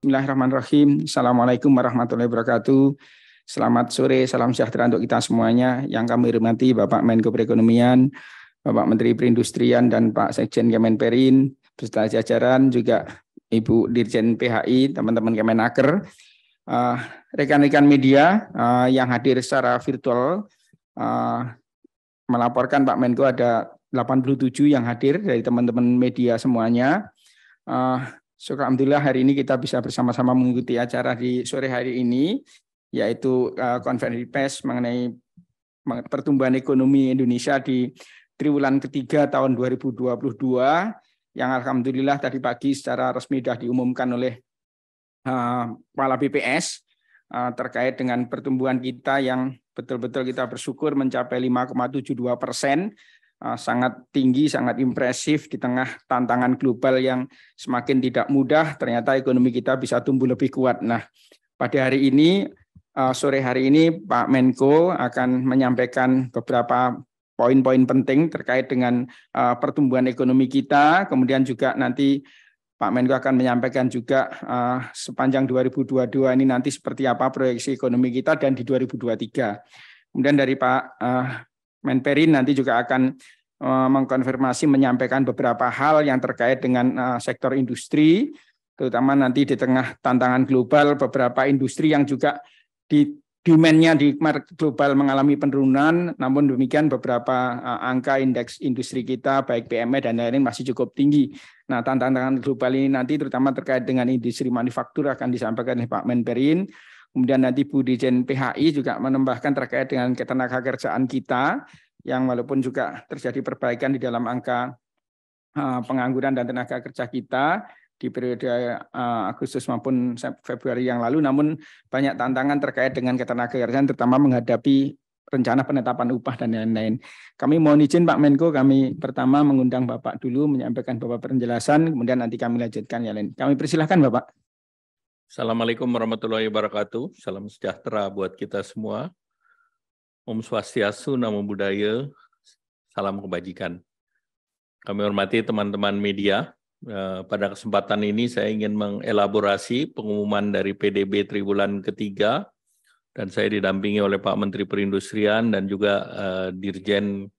Bismillahirrahmanirrahim. Assalamualaikum warahmatullahi wabarakatuh. Selamat sore, salam sejahtera untuk kita semuanya. Yang kami hormati Bapak Menko Perekonomian, Bapak Menteri Perindustrian, dan Pak Sekjen Kemenperin, beserta jajaran, juga Ibu Dirjen PHI, teman-teman Kemenaker, rekan-rekan media yang hadir secara virtual. Melaporkan Pak Menko ada 87 yang hadir dari teman-teman media semuanya. Alhamdulillah hari ini kita bisa bersama-sama mengikuti acara di sore hari ini, yaitu konferensi pers mengenai pertumbuhan ekonomi Indonesia di triwulan ketiga tahun 2022, yang alhamdulillah tadi pagi secara resmi sudah diumumkan oleh Kepala BPS terkait dengan pertumbuhan kita yang betul-betul kita bersyukur mencapai 5,72%. Sangat tinggi, sangat impresif di tengah tantangan global yang semakin tidak mudah. Ternyata ekonomi kita bisa tumbuh lebih kuat. Nah, pada hari ini, sore hari ini Pak Menko akan menyampaikan beberapa poin-poin penting terkait dengan pertumbuhan ekonomi kita. Kemudian juga nanti Pak Menko akan menyampaikan juga sepanjang 2022 ini nanti seperti apa proyeksi ekonomi kita dan di 2023. Kemudian dari Pak Menperin nanti juga akan mengkonfirmasi, menyampaikan beberapa hal yang terkait dengan sektor industri, terutama nanti di tengah tantangan global, beberapa industri yang juga di demand-nya di market global mengalami penurunan, namun demikian beberapa angka indeks industri kita, baik PMI dan lain-lain masih cukup tinggi. Nah, tantangan global ini nanti terutama terkait dengan industri manufaktur akan disampaikan oleh Pak Menperin. Kemudian nanti Bu Dirjen PHI juga menambahkan terkait dengan ketenagakerjaan kita, yang walaupun juga terjadi perbaikan di dalam angka pengangguran dan tenaga kerja kita di periode Agustus maupun Februari yang lalu, namun banyak tantangan terkait dengan ketenagakerjaan, terutama menghadapi rencana penetapan upah dan lain-lain. Kami mohon izin Pak Menko, kami pertama mengundang Bapak dulu menyampaikan beberapa penjelasan, kemudian nanti kami lanjutkan yang lain. Kami persilahkan Bapak. Assalamualaikum warahmatullahi wabarakatuh. Salam sejahtera buat kita semua. Om Swastiastu, Namo Buddhaya, salam kebajikan. Kami hormati teman-teman media. Pada kesempatan ini saya ingin mengelaborasi pengumuman dari PDB triwulan ketiga, dan saya didampingi oleh Pak Menteri Perindustrian dan juga Dirjen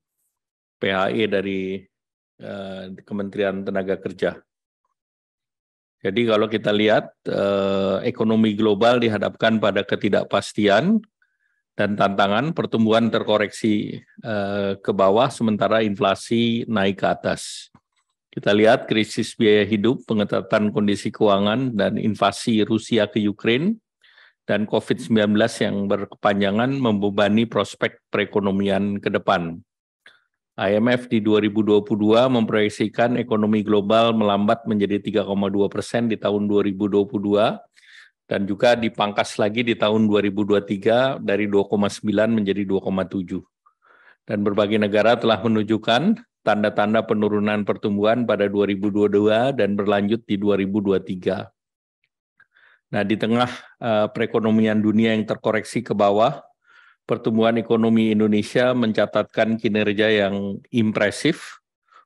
PHI dari Kementerian Tenaga Kerja. Jadi kalau kita lihat ekonomi global dihadapkan pada ketidakpastian dan tantangan, pertumbuhan terkoreksi ke bawah sementara inflasi naik ke atas. Kita lihat krisis biaya hidup, pengetatan kondisi keuangan dan invasi Rusia ke Ukraina dan COVID-19 yang berkepanjangan membebani prospek perekonomian ke depan. IMF di 2022 memproyeksikan ekonomi global melambat menjadi 3,2% di tahun 2022 dan juga dipangkas lagi di tahun 2023 dari 2,9 menjadi 2,7. Dan berbagai negara telah menunjukkan tanda-tanda penurunan pertumbuhan pada 2022 dan berlanjut di 2023. Nah, di tengah perekonomian dunia yang terkoreksi ke bawah, pertumbuhan ekonomi Indonesia mencatatkan kinerja yang impresif.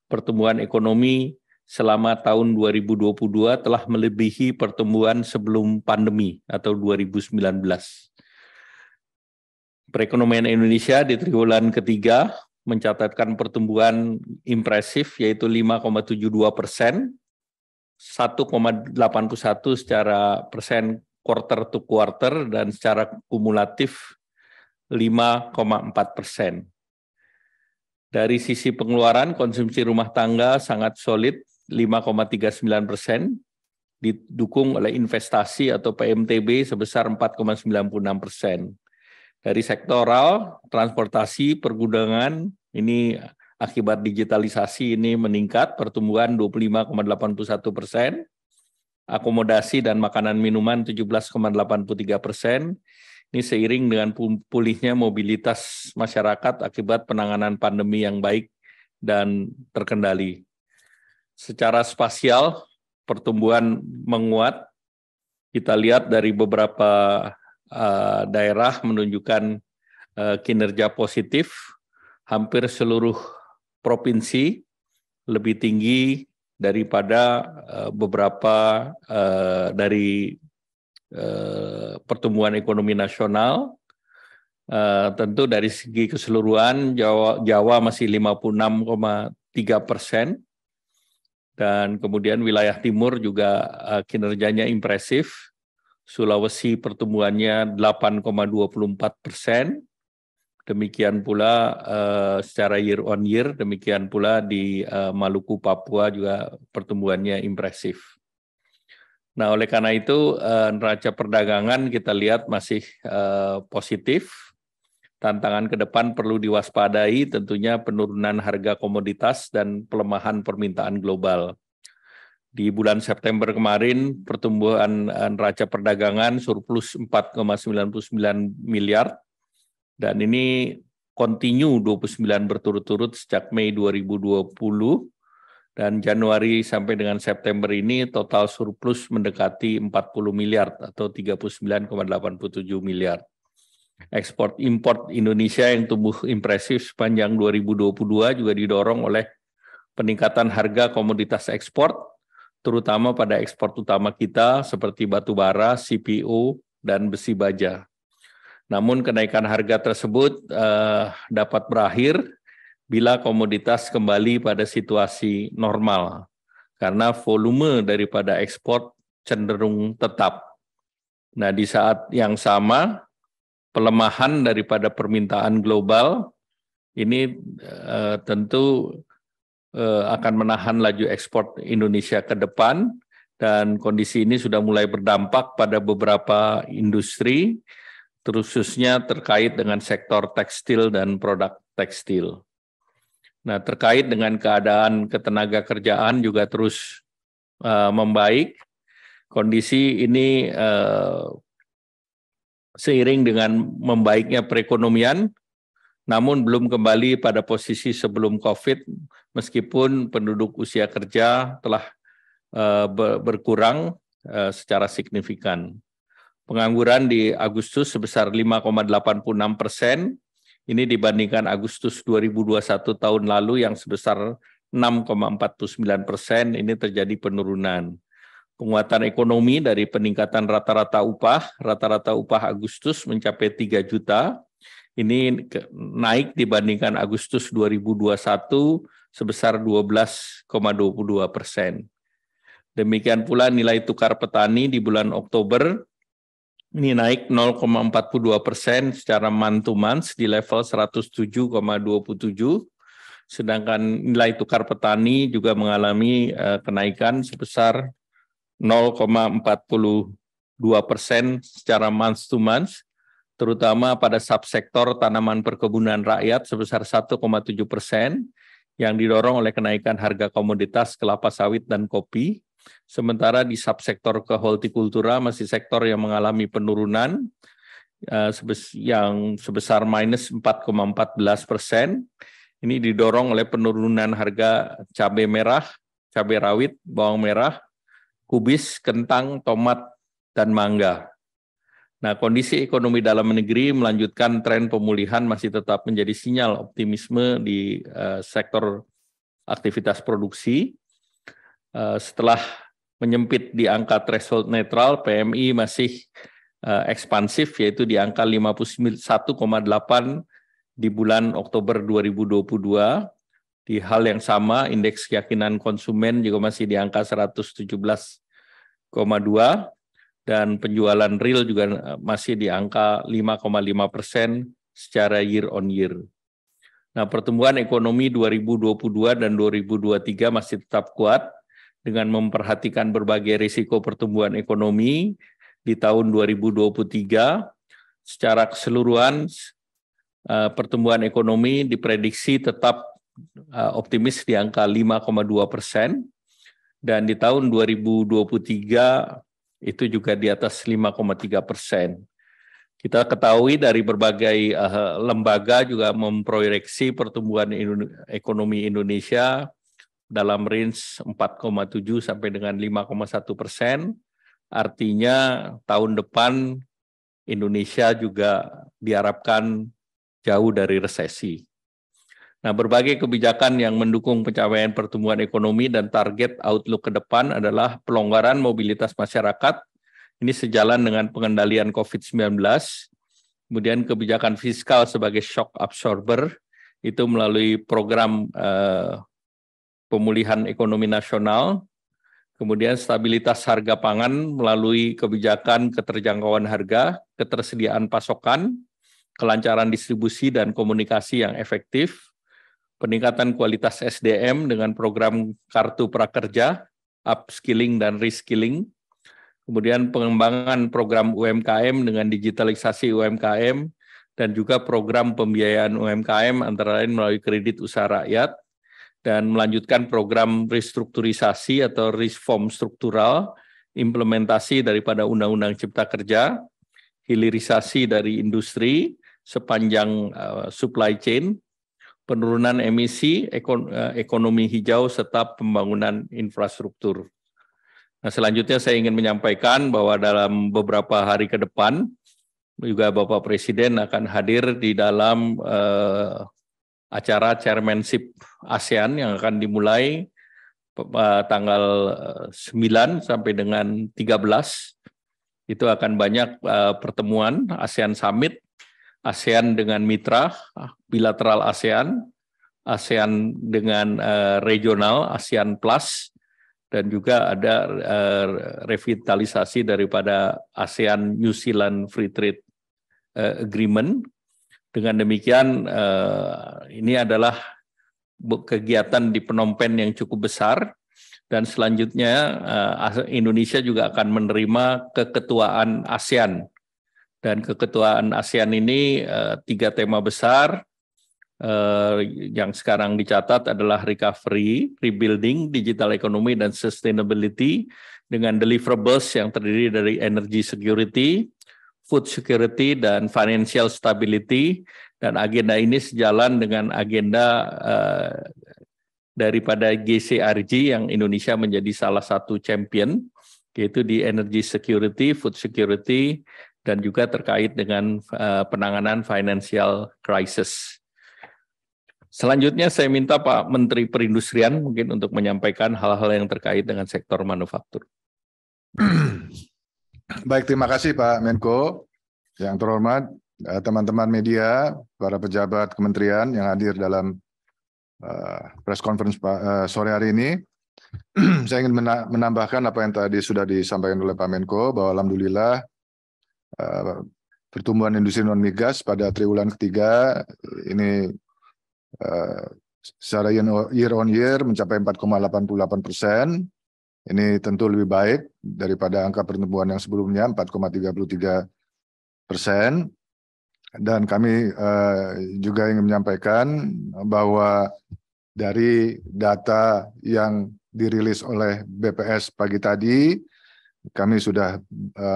Pertumbuhan ekonomi selama tahun 2022 telah melebihi pertumbuhan sebelum pandemi atau 2019. Perekonomian Indonesia di triwulan ketiga mencatatkan pertumbuhan impresif yaitu 5,72%, 1,81 secara persen quarter to quarter dan secara kumulatif 5,4%. Dari sisi pengeluaran, konsumsi rumah tangga sangat solid, 5,39%, didukung oleh investasi atau PMTB sebesar 4,96%. Dari sektoral, transportasi, pergudangan, ini akibat digitalisasi ini meningkat, pertumbuhan 25,81%, akomodasi dan makanan minuman 17,83%, ini seiring dengan pulihnya mobilitas masyarakat akibat penanganan pandemi yang baik dan terkendali. Secara spasial, pertumbuhan menguat. Kita lihat dari beberapa daerah menunjukkan kinerja positif. Hampir seluruh provinsi lebih tinggi daripada beberapa dari pertumbuhan ekonomi nasional. Tentu dari segi keseluruhan Jawa masih 56,3%, dan kemudian wilayah timur juga kinerjanya impresif. Sulawesi pertumbuhannya 8,24%, demikian pula secara year on year, demikian pula di Maluku, Papua juga pertumbuhannya impresif. Nah, oleh karena itu neraca perdagangan kita lihat masih positif. Tantangan ke depan perlu diwaspadai tentunya penurunan harga komoditas dan pelemahan permintaan global. Di bulan September kemarin, pertumbuhan neraca perdagangan surplus 4,99 miliar, dan ini continue 29 berturut-turut sejak Mei 2020, dan Januari sampai dengan September ini total surplus mendekati 40 miliar atau 39,87 miliar. Ekspor import Indonesia yang tumbuh impresif sepanjang 2022 juga didorong oleh peningkatan harga komoditas ekspor, terutama pada ekspor utama kita seperti batu bara, CPO, dan besi baja. Namun kenaikan harga tersebut dapat berakhir bila komoditas kembali pada situasi normal, karena volume daripada ekspor cenderung tetap. Nah, di saat yang sama, pelemahan daripada permintaan global ini tentu akan menahan laju ekspor Indonesia ke depan, dan kondisi ini sudah mulai berdampak pada beberapa industri, khususnya terkait dengan sektor tekstil dan produk tekstil. Nah, terkait dengan keadaan ketenaga kerjaan juga terus membaik. Kondisi ini seiring dengan membaiknya perekonomian, namun belum kembali pada posisi sebelum COVID, meskipun penduduk usia kerja telah berkurang secara signifikan. Pengangguran di Agustus sebesar 5,86%, ini dibandingkan Agustus 2021 tahun lalu yang sebesar 6,49%, ini terjadi penurunan. Penguatan ekonomi dari peningkatan rata-rata upah Agustus mencapai 3 juta, ini naik dibandingkan Agustus 2021 sebesar 12,22%. Demikian pula nilai tukar petani di bulan Oktober, ini naik 0,42% secara month to month di level 107,27, sedangkan nilai tukar petani juga mengalami kenaikan sebesar 0,42% secara month to month, terutama pada subsektor tanaman perkebunan rakyat sebesar 1,7%, yang didorong oleh kenaikan harga komoditas kelapa sawit dan kopi. Sementara di subsektor kehortikultura masih sektor yang mengalami penurunan yang sebesar minus 4,14%. Ini didorong oleh penurunan harga cabai merah, cabai rawit, bawang merah, kubis, kentang, tomat, dan mangga. Nah, kondisi ekonomi dalam negeri melanjutkan tren pemulihan masih tetap menjadi sinyal optimisme di sektor aktivitas produksi. Setelah menyempit di angka threshold netral, PMI masih ekspansif, yaitu di angka 51,8 di bulan Oktober 2022. Di hal yang sama, indeks keyakinan konsumen juga masih di angka 117,2, dan penjualan real juga masih di angka 5,5% secara year on year. Nah, pertumbuhan ekonomi 2022 dan 2023 masih tetap kuat dengan memperhatikan berbagai risiko pertumbuhan ekonomi di tahun 2023. Secara keseluruhan, pertumbuhan ekonomi diprediksi tetap optimis di angka 5,2%, dan di tahun 2023 itu juga di atas 5,3%. Kita ketahui dari berbagai lembaga juga memproyeksi pertumbuhan ekonomi Indonesia dalam range 4,7 sampai dengan 5,1%. Artinya tahun depan Indonesia juga diharapkan jauh dari resesi. Nah, berbagai kebijakan yang mendukung pencapaian pertumbuhan ekonomi dan target outlook ke depan adalah pelonggaran mobilitas masyarakat Ini sejalan dengan pengendalian COVID-19, kemudian kebijakan fiskal sebagai shock absorber, itu melalui program pemulihan ekonomi nasional, kemudian stabilitas harga pangan melalui kebijakan keterjangkauan harga, ketersediaan pasokan, kelancaran distribusi dan komunikasi yang efektif, peningkatan kualitas SDM dengan program Kartu Prakerja, upskilling dan reskilling, kemudian pengembangan program UMKM dengan digitalisasi UMKM, dan juga program pembiayaan UMKM antara lain melalui kredit usaha rakyat, dan melanjutkan program restrukturisasi atau reform struktural, implementasi daripada Undang-Undang Cipta Kerja, hilirisasi dari industri sepanjang supply chain, penurunan emisi, ekonomi hijau, serta pembangunan infrastruktur. Nah, selanjutnya saya ingin menyampaikan bahwa dalam beberapa hari ke depan, juga Bapak Presiden akan hadir di dalam acara chairmanship ASEAN yang akan dimulai tanggal 9 sampai dengan 13. Itu akan banyak pertemuan ASEAN Summit, ASEAN dengan mitra, bilateral ASEAN, ASEAN dengan regional, ASEAN Plus, dan juga ada revitalisasi daripada ASEAN New Zealand Free Trade Agreement. Dengan demikian, ini adalah kegiatan di Phnom Penh yang cukup besar, dan selanjutnya Indonesia juga akan menerima keketuaan ASEAN. Dan keketuaan ASEAN ini 3 tema besar yang sekarang dicatat adalah recovery, rebuilding, digital economy, dan sustainability, dengan deliverables yang terdiri dari energy security, food security, dan financial stability, dan agenda ini sejalan dengan agenda daripada GCRG yang Indonesia menjadi salah satu champion, yaitu di energy security, food security, dan juga terkait dengan penanganan financial crisis. Selanjutnya saya minta Pak Menteri Perindustrian mungkin untuk menyampaikan hal-hal yang terkait dengan sektor manufaktur. Baik, terima kasih Pak Menko. Yang terhormat teman-teman media, para pejabat kementerian yang hadir dalam press conference sore hari ini. Saya ingin menambahkan apa yang tadi sudah disampaikan oleh Pak Menko, bahwa alhamdulillah pertumbuhan industri non-migas pada triwulan ketiga ini secara year on year mencapai 4,88%. Ini tentu lebih baik daripada angka pertumbuhan yang sebelumnya 4,33%. Dan kami juga ingin menyampaikan bahwa dari data yang dirilis oleh BPS pagi tadi, kami sudah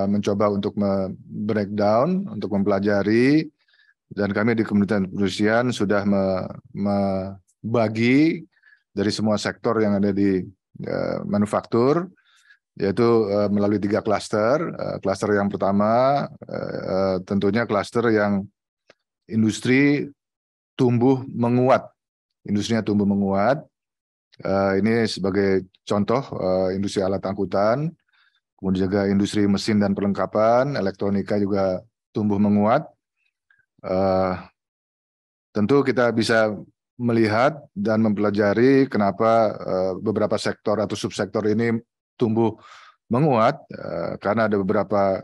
mencoba untuk breakdown, untuk mempelajari, dan kami di Kementerian Perindustrian sudah membagi dari semua sektor yang ada di manufaktur, yaitu melalui 3 klaster. Klaster yang pertama tentunya klaster yang industri tumbuh menguat. Industrinya tumbuh menguat. Ini sebagai contoh industri alat angkutan, kemudian juga industri mesin dan perlengkapan, elektronika juga tumbuh menguat. Tentu kita bisa melihat dan mempelajari kenapa beberapa sektor atau subsektor ini tumbuh menguat, karena ada beberapa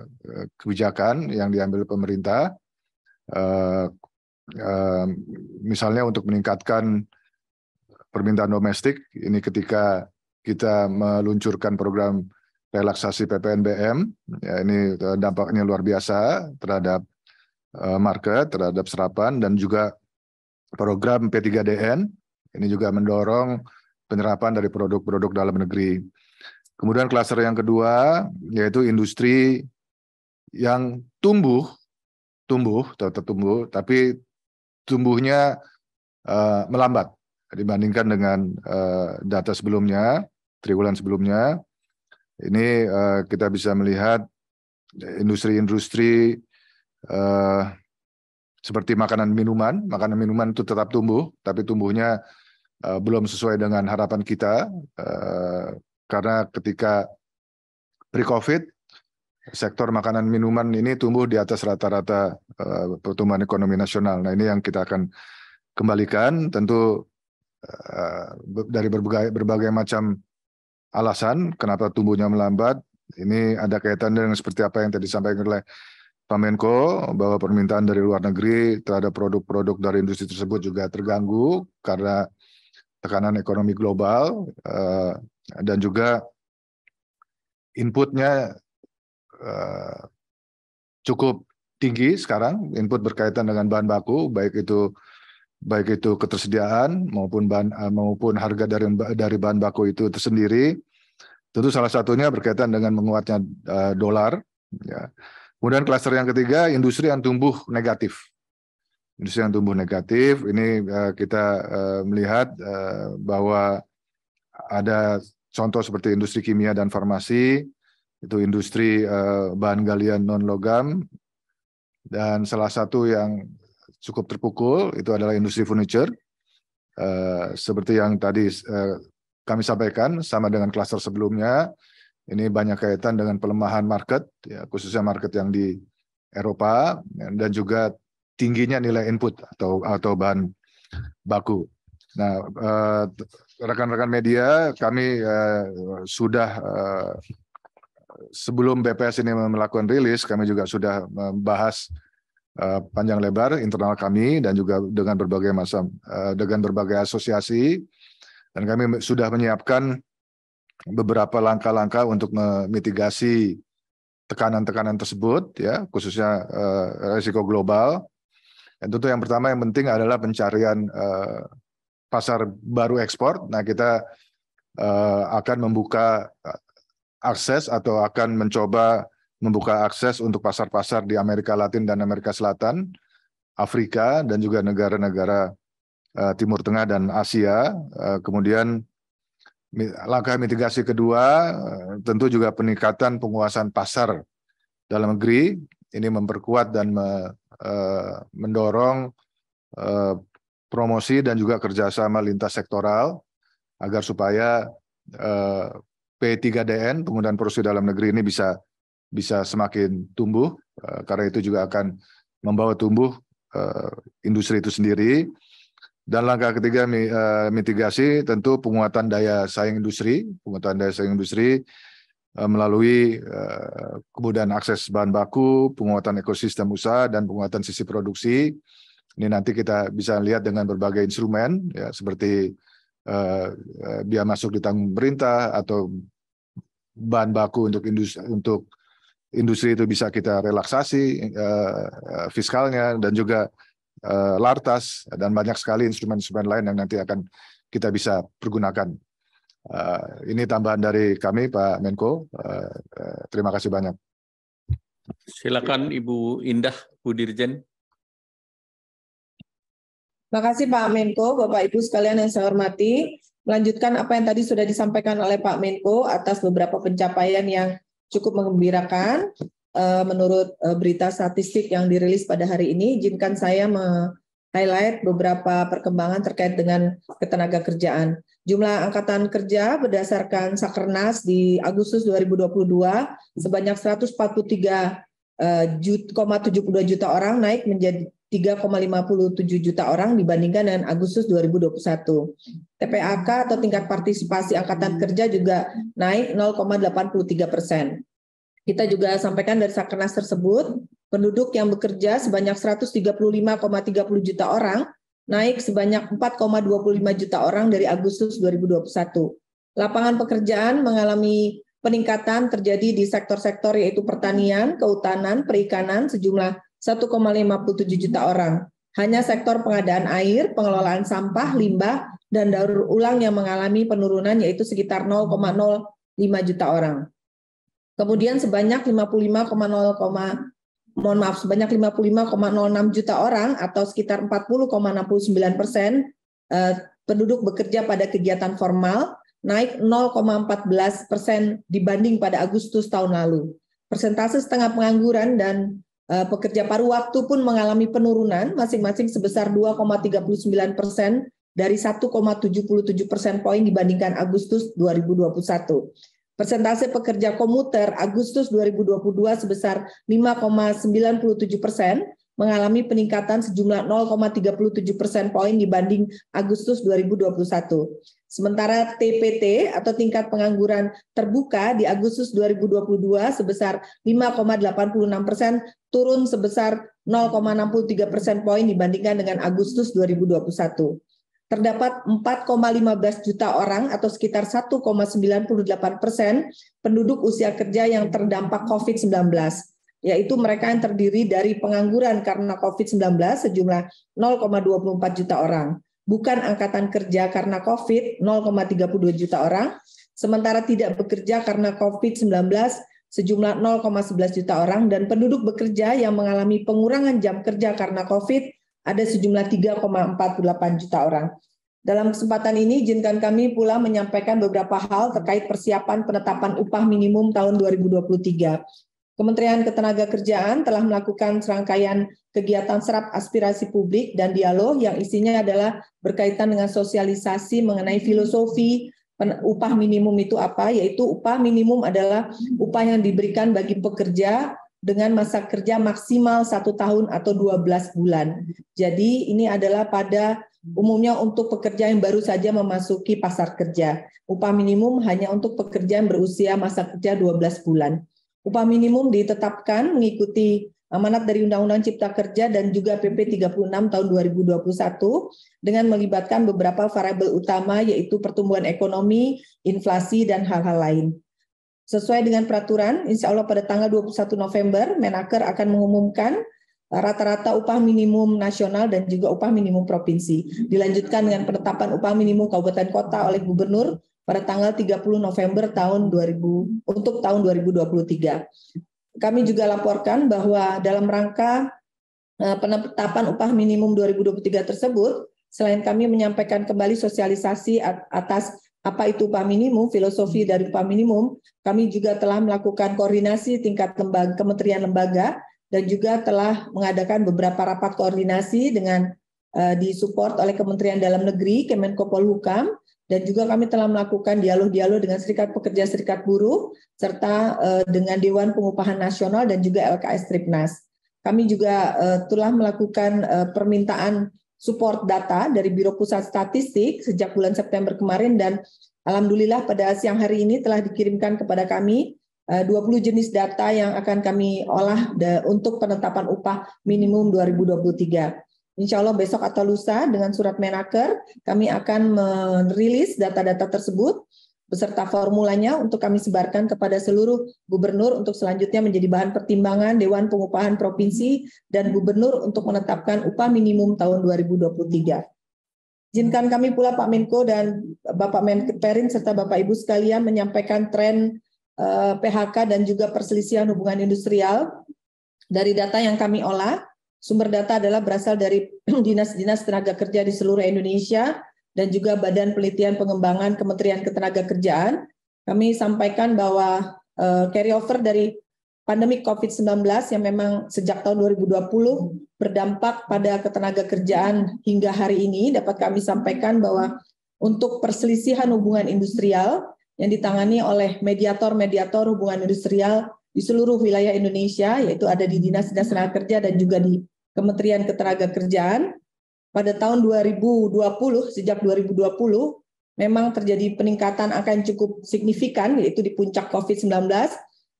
kebijakan yang diambil pemerintah, misalnya untuk meningkatkan permintaan domestik. Ini ketika kita meluncurkan program relaksasi PPNBM, ya ini dampaknya luar biasa terhadap market, terhadap serapan, dan juga program P3DN, ini juga mendorong penyerapan dari produk-produk dalam negeri. Kemudian klaster yang kedua, yaitu industri yang tetap tumbuh, tapi tumbuhnya melambat dibandingkan dengan data sebelumnya, triwulan sebelumnya. Ini kita bisa melihat industri-industri seperti makanan minuman itu tetap tumbuh, tapi tumbuhnya belum sesuai dengan harapan kita, karena ketika pre-COVID sektor makanan minuman ini tumbuh di atas rata-rata pertumbuhan ekonomi nasional. Nah, ini yang kita akan kembalikan, tentu dari berbagai macam alasan kenapa tumbuhnya melambat. Ini ada kaitan dengan seperti apa yang tadi disampaikan oleh Pak Menko, bahwa permintaan dari luar negeri terhadap produk-produk dari industri tersebut juga terganggu karena tekanan ekonomi global, dan juga inputnya cukup tinggi sekarang, input berkaitan dengan bahan baku, baik itu ketersediaan maupun harga dari bahan baku itu tersendiri. Tentu salah satunya berkaitan dengan menguatnya dolar. Ya. Kemudian klaster yang ketiga, industri yang tumbuh negatif. Industri yang tumbuh negatif, ini kita melihat bahwa ada contoh seperti industri kimia dan farmasi, itu industri bahan galian non-logam, dan salah satu yang cukup terpukul itu adalah industri furniture. Seperti yang tadi kami sampaikan, sama dengan klaster sebelumnya, ini banyak kaitan dengan pelemahan market, ya, khususnya market yang di Eropa, dan juga tingginya nilai input atau bahan baku. Nah, rekan-rekan media, kami sudah sebelum BPS ini melakukan rilis, kami juga sudah membahas panjang lebar internal kami dan juga dengan berbagai asosiasi, dan kami sudah menyiapkan beberapa langkah-langkah untuk memitigasi tekanan-tekanan tersebut, ya, khususnya risiko global. Dan tentu yang pertama yang penting adalah pencarian pasar baru ekspor. Nah, kita akan membuka akses atau akan mencoba membuka akses untuk pasar-pasar di Amerika Latin dan Amerika Selatan, Afrika, dan juga negara-negara Timur Tengah dan Asia. Kemudian langkah mitigasi kedua tentu juga peningkatan penguasaan pasar dalam negeri. Ini memperkuat dan mendorong promosi dan juga kerjasama lintas sektoral agar supaya P3DN, penggunaan produksi dalam negeri ini bisa semakin tumbuh, karena itu juga akan membawa tumbuh industri itu sendiri. Dan langkah ketiga mitigasi tentu penguatan daya saing industri, melalui kemudahan akses bahan baku, penguatan ekosistem usaha, dan penguatan sisi produksi. Ini nanti kita bisa lihat dengan berbagai instrumen, ya, seperti biaya masuk ditanggung pemerintah atau bahan baku untuk industri itu bisa kita relaksasi fiskalnya, dan juga lartas, dan banyak sekali instrumen-instrumen lain yang nanti akan kita bisa pergunakan. Ini tambahan dari kami, Pak Menko. Terima kasih banyak. Silakan Ibu Indah, Bu Dirjen. Terima kasih Pak Menko, Bapak Ibu sekalian yang saya hormati. Melanjutkan apa yang tadi sudah disampaikan oleh Pak Menko atas beberapa pencapaian yang cukup menggembirakan. Menurut berita statistik yang dirilis pada hari ini, izinkan saya highlight beberapa perkembangan terkait dengan ketenagakerjaan. Jumlah angkatan kerja berdasarkan Sakernas di Agustus 2022 sebanyak 143,72 juta orang, naik menjadi 3,57 juta orang dibandingkan dengan Agustus 2021. TPAK atau tingkat partisipasi angkatan kerja juga naik 0,83%. Kita juga sampaikan dari Sakernas tersebut, penduduk yang bekerja sebanyak 135,30 juta orang, naik sebanyak 4,25 juta orang dari Agustus 2021. Lapangan pekerjaan mengalami peningkatan terjadi di sektor-sektor yaitu pertanian, kehutanan, perikanan sejumlah 1,57 juta orang. Hanya sektor pengadaan air, pengelolaan sampah, limbah, dan daur ulang yang mengalami penurunan yaitu sekitar 0,05 juta orang. Kemudian sebanyak 55,06 juta orang atau sekitar 40,69% penduduk bekerja pada kegiatan formal, naik 0,14% dibanding pada Agustus tahun lalu. Persentase setengah pengangguran dan pekerja paruh waktu pun mengalami penurunan masing-masing sebesar 2,39% dari 1,77% poin dibandingkan Agustus 2021. Persentase pekerja komuter Agustus 2022 sebesar 5,97%, mengalami peningkatan sejumlah 0,37% poin dibanding Agustus 2021. Sementara TPT atau tingkat pengangguran terbuka di Agustus 2022 sebesar 5,86%, turun sebesar 0,63% poin dibandingkan dengan Agustus 2021. Terdapat 4,15 juta orang atau sekitar 1,98% penduduk usia kerja yang terdampak COVID-19, yaitu mereka yang terdiri dari pengangguran karena COVID-19 sejumlah 0,24 juta orang, bukan angkatan kerja karena COVID 0,32 juta orang, sementara tidak bekerja karena COVID-19 sejumlah 0,11 juta orang, dan penduduk bekerja yang mengalami pengurangan jam kerja karena COVID ada sejumlah 3,48 juta orang. Dalam kesempatan ini, izinkan kami pula menyampaikan beberapa hal terkait persiapan penetapan upah minimum tahun 2023. Kementerian Ketenagakerjaan telah melakukan serangkaian kegiatan serap aspirasi publik dan dialog yang isinya adalah berkaitan dengan sosialisasi mengenai filosofi upah minimum itu apa, yaitu upah minimum adalah upah yang diberikan bagi pekerja dengan masa kerja maksimal 1 tahun atau 12 bulan. Jadi ini adalah pada umumnya untuk pekerja yang baru saja memasuki pasar kerja. Upah minimum hanya untuk pekerja yang berusia masa kerja 12 bulan. Upah minimum ditetapkan mengikuti amanat dari Undang-Undang Cipta Kerja dan juga PP 36 tahun 2021 dengan melibatkan beberapa variabel utama yaitu pertumbuhan ekonomi, inflasi, dan hal-hal lain. Sesuai dengan peraturan, insya Allah pada tanggal 21 November, Menaker akan mengumumkan rata-rata upah minimum nasional dan juga upah minimum provinsi. Dilanjutkan dengan penetapan upah minimum kabupaten kota oleh gubernur pada tanggal 30 November untuk tahun 2023. Kami juga laporkan bahwa dalam rangka penetapan upah minimum 2023 tersebut, selain kami menyampaikan kembali sosialisasi atas apa itu upah minimum, filosofi dari upah minimum, kami juga telah melakukan koordinasi tingkat kementerian lembaga dan juga telah mengadakan beberapa rapat koordinasi dengan disupport oleh Kementerian Dalam Negeri, Kemenko Polhukam, dan juga kami telah melakukan dialog-dialog dengan Serikat Pekerja Serikat Buruh, serta dengan Dewan Pengupahan Nasional dan juga LKS Tripnas. Kami juga telah melakukan permintaan support data dari Biro Pusat Statistik sejak bulan September kemarin, dan alhamdulillah pada siang hari ini telah dikirimkan kepada kami 20 jenis data yang akan kami olah untuk penetapan upah minimum 2023. Insya Allah besok atau lusa dengan surat Menaker kami akan merilis data-data tersebut beserta formulanya untuk kami sebarkan kepada seluruh gubernur untuk selanjutnya menjadi bahan pertimbangan Dewan Pengupahan Provinsi dan gubernur untuk menetapkan upah minimum tahun 2023. Izinkan kami pula Pak Menko dan Bapak Menperin serta Bapak Ibu sekalian menyampaikan tren PHK dan juga perselisihan hubungan industrial dari data yang kami olah. Sumber data adalah berasal dari dinas-dinas tenaga kerja di seluruh Indonesia dan juga Badan Penelitian Pengembangan Kementerian Ketenagakerjaan. Kami sampaikan bahwa carryover dari pandemi COVID-19 yang memang sejak tahun 2020 berdampak pada ketenagakerjaan hingga hari ini, dapat kami sampaikan bahwa untuk perselisihan hubungan industrial yang ditangani oleh mediator-mediator hubungan industrial di seluruh wilayah Indonesia, yaitu ada di Dinas-Dinas Tenaga Kerja dan juga di Kementerian Ketenagakerjaan, pada tahun 2020, sejak 2020, memang terjadi peningkatan angka yang cukup signifikan, yaitu di puncak COVID-19,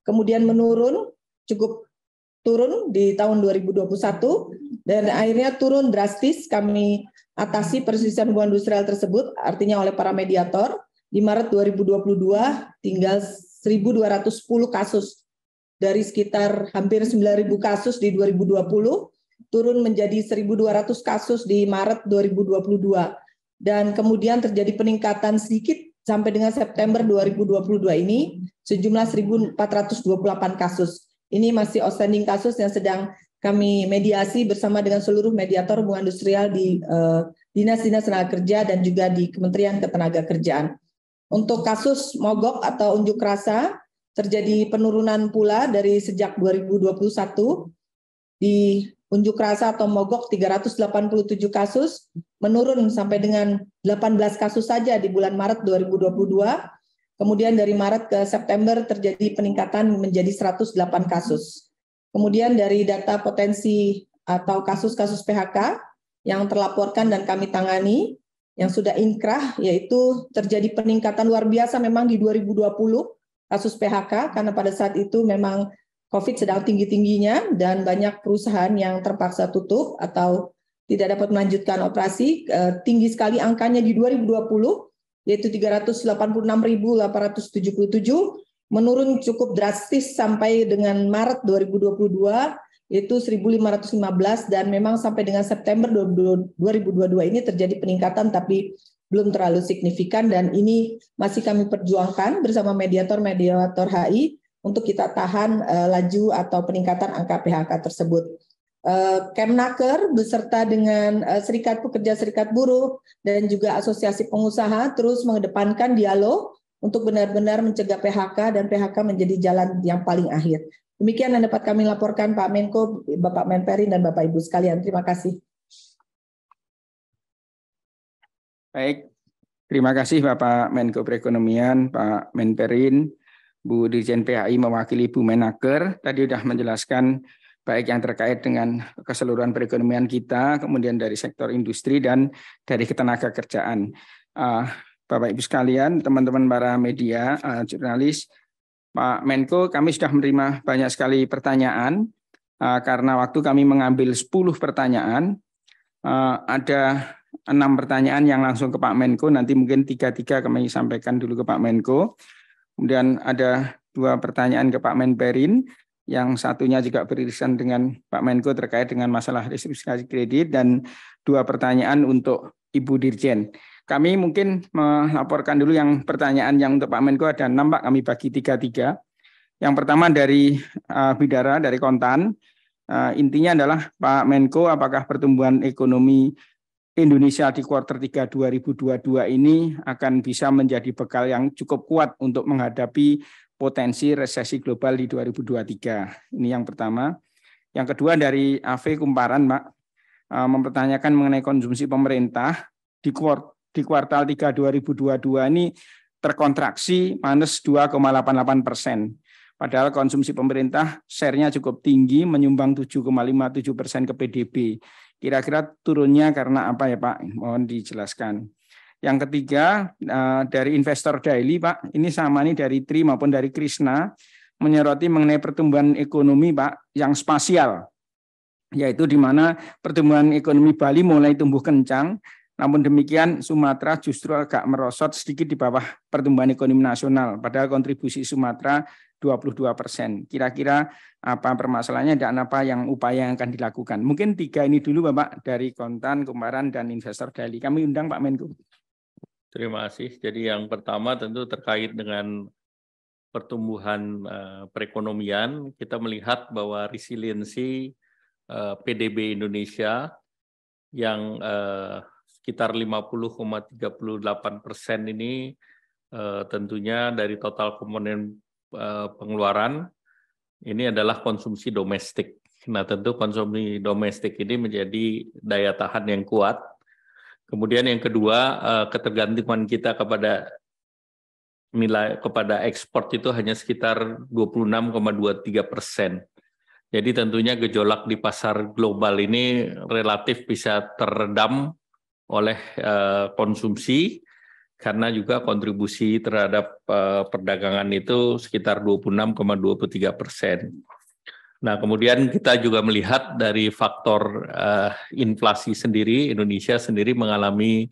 kemudian menurun, cukup turun di tahun 2021, dan akhirnya turun drastis. Kami atasi perselisihan hubungan industrial tersebut, artinya oleh para mediator. Di Maret 2022, tinggal 1.210 kasus dari sekitar hampir 9.000 kasus di 2020, turun menjadi 1.200 kasus di Maret 2022. Dan kemudian terjadi peningkatan sedikit sampai dengan September 2022 ini, sejumlah 1.428 kasus. Ini masih outstanding kasus yang sedang kami mediasi bersama dengan seluruh mediator hubungan industrial di Dinas-Dinas Tenaga Kerja dan juga di Kementerian Ketenagakerjaan. Untuk kasus mogok atau unjuk rasa, terjadi penurunan pula dari sejak 2021 di unjuk rasa atau mogok 387 kasus, menurun sampai dengan 18 kasus saja di bulan Maret 2022, Kemudian dari Maret ke September terjadi peningkatan menjadi 108 kasus. Kemudian dari data potensi atau kasus-kasus PHK yang terlaporkan dan kami tangani, yang sudah inkrah, yaitu terjadi peningkatan luar biasa memang di 2020 kasus PHK, karena pada saat itu memang COVID sedang tinggi-tingginya dan banyak perusahaan yang terpaksa tutup atau tidak dapat melanjutkan operasi. Tinggi sekali angkanya di 2020, yaitu 386.877, menurun cukup drastis sampai dengan Maret 2022, yaitu 1.515, dan memang sampai dengan September 2022 ini terjadi peningkatan tapi belum terlalu signifikan, dan ini masih kami perjuangkan bersama mediator HI untuk kita tahan laju atau peningkatan angka PHK tersebut. Kemnaker beserta dengan Serikat Pekerja Serikat Buruh dan juga Asosiasi Pengusaha terus mengedepankan dialog untuk benar-benar mencegah PHK dan PHK menjadi jalan yang paling akhir. Demikian yang dapat kami laporkan Pak Menko, Bapak Menperin, dan Bapak Ibu sekalian. Terima kasih. Baik, terima kasih Bapak Menko Perekonomian, Pak Menperin, Bu Dirjen PHI mewakili Bu Menaker. Tadi sudah menjelaskan baik yang terkait dengan keseluruhan perekonomian kita, kemudian dari sektor industri dan dari ketenaga kerjaan. Bapak Ibu sekalian, teman-teman para media, jurnalis, Pak Menko, kami sudah menerima banyak sekali pertanyaan. Karena waktu kami mengambil 10 pertanyaan, ada 6 pertanyaan yang langsung ke Pak Menko, nanti mungkin 3 kami sampaikan dulu ke Pak Menko. Kemudian ada 2 pertanyaan ke Pak Menperin, yang satunya juga beririsan dengan Pak Menko terkait dengan masalah restrukturisasi kredit, dan 2 pertanyaan untuk Ibu Dirjen. Kami mungkin melaporkan dulu yang pertanyaan yang untuk Pak Menko ada 6, Pak, kami bagi 3. Yang pertama dari Bidara, dari Kontan. Intinya adalah Pak Menko, apakah pertumbuhan ekonomi Indonesia di kuartal 3 2022 ini akan bisa menjadi bekal yang cukup kuat untuk menghadapi potensi resesi global di 2023. Ini yang pertama. Yang kedua dari AV Kumparan, Pak, mempertanyakan mengenai konsumsi pemerintah di kuartal 3 2022 ini terkontraksi minus 2,88%. Padahal konsumsi pemerintah share-nya cukup tinggi, menyumbang 7,57% ke PDB. Kira-kira turunnya karena apa ya Pak? Mohon dijelaskan. Yang ketiga dari Investor Daily, Pak, ini sama nih dari Tri maupun dari Krishna, menyoroti mengenai pertumbuhan ekonomi, Pak, yang spasial, yaitu di mana pertumbuhan ekonomi Bali mulai tumbuh kencang, namun demikian Sumatera justru agak merosot sedikit di bawah pertumbuhan ekonomi nasional, padahal kontribusi Sumatera 22%. Kira-kira apa permasalahannya dan apa yang upaya yang akan dilakukan? Mungkin 3 ini dulu, Bapak, dari Kontan, Kumparan, dan Investor Daily. Kami undang Pak Menko. Terima kasih. Jadi yang pertama tentu terkait dengan pertumbuhan perekonomian, kita melihat bahwa resiliensi PDB Indonesia yang sekitar 50,38% ini tentunya dari total komponen pengeluaran ini adalah konsumsi domestik. Nah, tentu konsumsi domestik ini menjadi daya tahan yang kuat. Kemudian yang kedua, ketergantungan kita kepada ekspor itu hanya sekitar 26,23%. Jadi tentunya gejolak di pasar global ini relatif bisa teredam oleh konsumsi, karena juga kontribusi terhadap perdagangan itu sekitar 26,23%. Nah, kemudian kita juga melihat dari faktor inflasi sendiri, Indonesia sendiri mengalami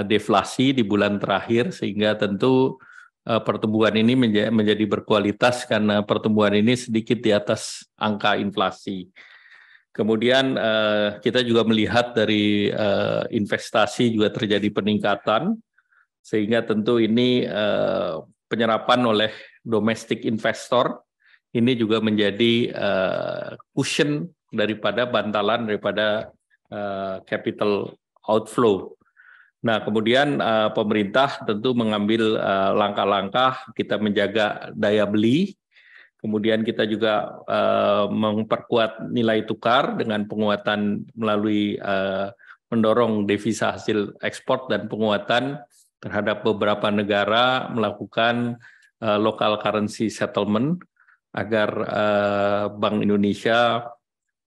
deflasi di bulan terakhir, sehingga tentu pertumbuhan ini menjadi berkualitas karena pertumbuhan ini sedikit di atas angka inflasi. Kemudian kita juga melihat dari investasi juga terjadi peningkatan, sehingga tentu ini penyerapan oleh domestic investor ini juga menjadi cushion daripada bantalan daripada capital outflow. Nah, kemudian pemerintah tentu mengambil langkah-langkah, kita menjaga daya beli, kemudian kita juga memperkuat nilai tukar dengan penguatan melalui mendorong devisa hasil ekspor dan penguatan terhadap beberapa negara melakukan local currency settlement agar Bank Indonesia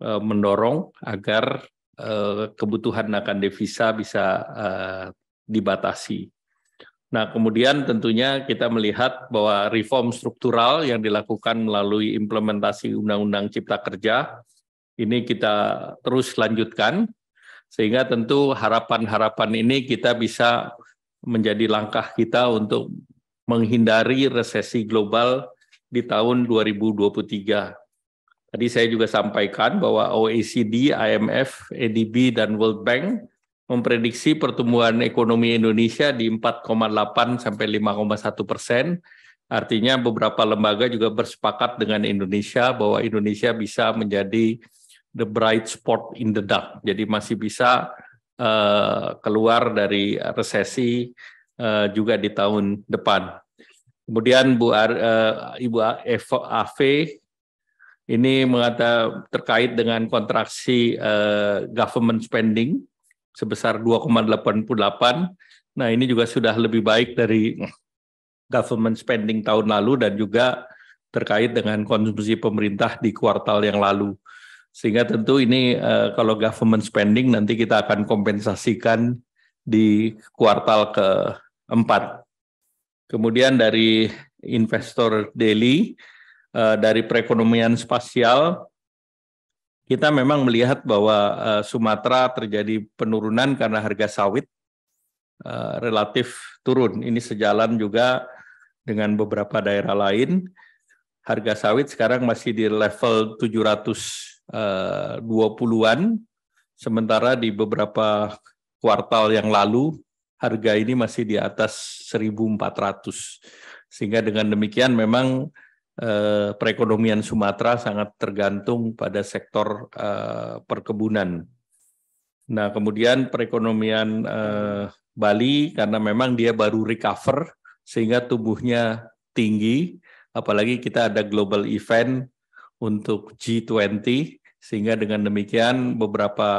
mendorong agar kebutuhan akan devisa bisa dibatasi. Nah, kemudian tentunya kita melihat bahwa reform struktural yang dilakukan melalui implementasi Undang-Undang Cipta Kerja ini kita terus lanjutkan, sehingga tentu harapan-harapan ini kita bisa menjadi langkah kita untuk menghindari resesi global di tahun 2023. Tadi saya juga sampaikan bahwa OECD, IMF, ADB, dan World Bank memprediksi pertumbuhan ekonomi Indonesia di 4,8 sampai 5,1%. Artinya beberapa lembaga juga bersepakat dengan Indonesia bahwa Indonesia bisa menjadi the bright spot in the dark. Jadi masih bisa keluar dari resesi juga di tahun depan. Kemudian Ibu Ave ini terkait dengan kontraksi government spending sebesar 2,88. Nah, ini juga sudah lebih baik dari government spending tahun lalu dan juga terkait dengan konsumsi pemerintah di kuartal yang lalu. Sehingga tentu ini kalau government spending nanti kita akan kompensasikan di kuartal keempat. Kemudian dari investor daily, dari perekonomian spasial, kita memang melihat bahwa Sumatera terjadi penurunan karena harga sawit relatif turun. Ini sejalan juga dengan beberapa daerah lain. Harga sawit sekarang masih di level 720-an, sementara di beberapa kuartal yang lalu harga ini masih di atas 1.400. Sehingga dengan demikian memang perekonomian Sumatera sangat tergantung pada sektor perkebunan. Nah, kemudian perekonomian Bali karena memang dia baru recover sehingga tumbuhnya tinggi, apalagi kita ada global event untuk G20, sehingga dengan demikian beberapa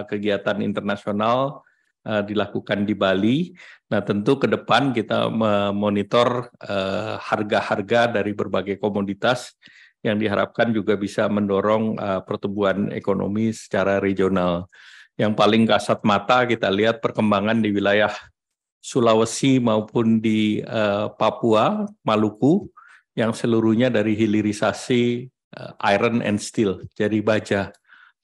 kegiatan internasional dilakukan di Bali. Nah, tentu ke depan kita memonitor harga-harga dari berbagai komoditas yang diharapkan juga bisa mendorong pertumbuhan ekonomi secara regional. Yang paling kasat mata kita lihat perkembangan di wilayah Sulawesi maupun di Papua, Maluku, yang seluruhnya dari hilirisasi iron and steel, jadi baja.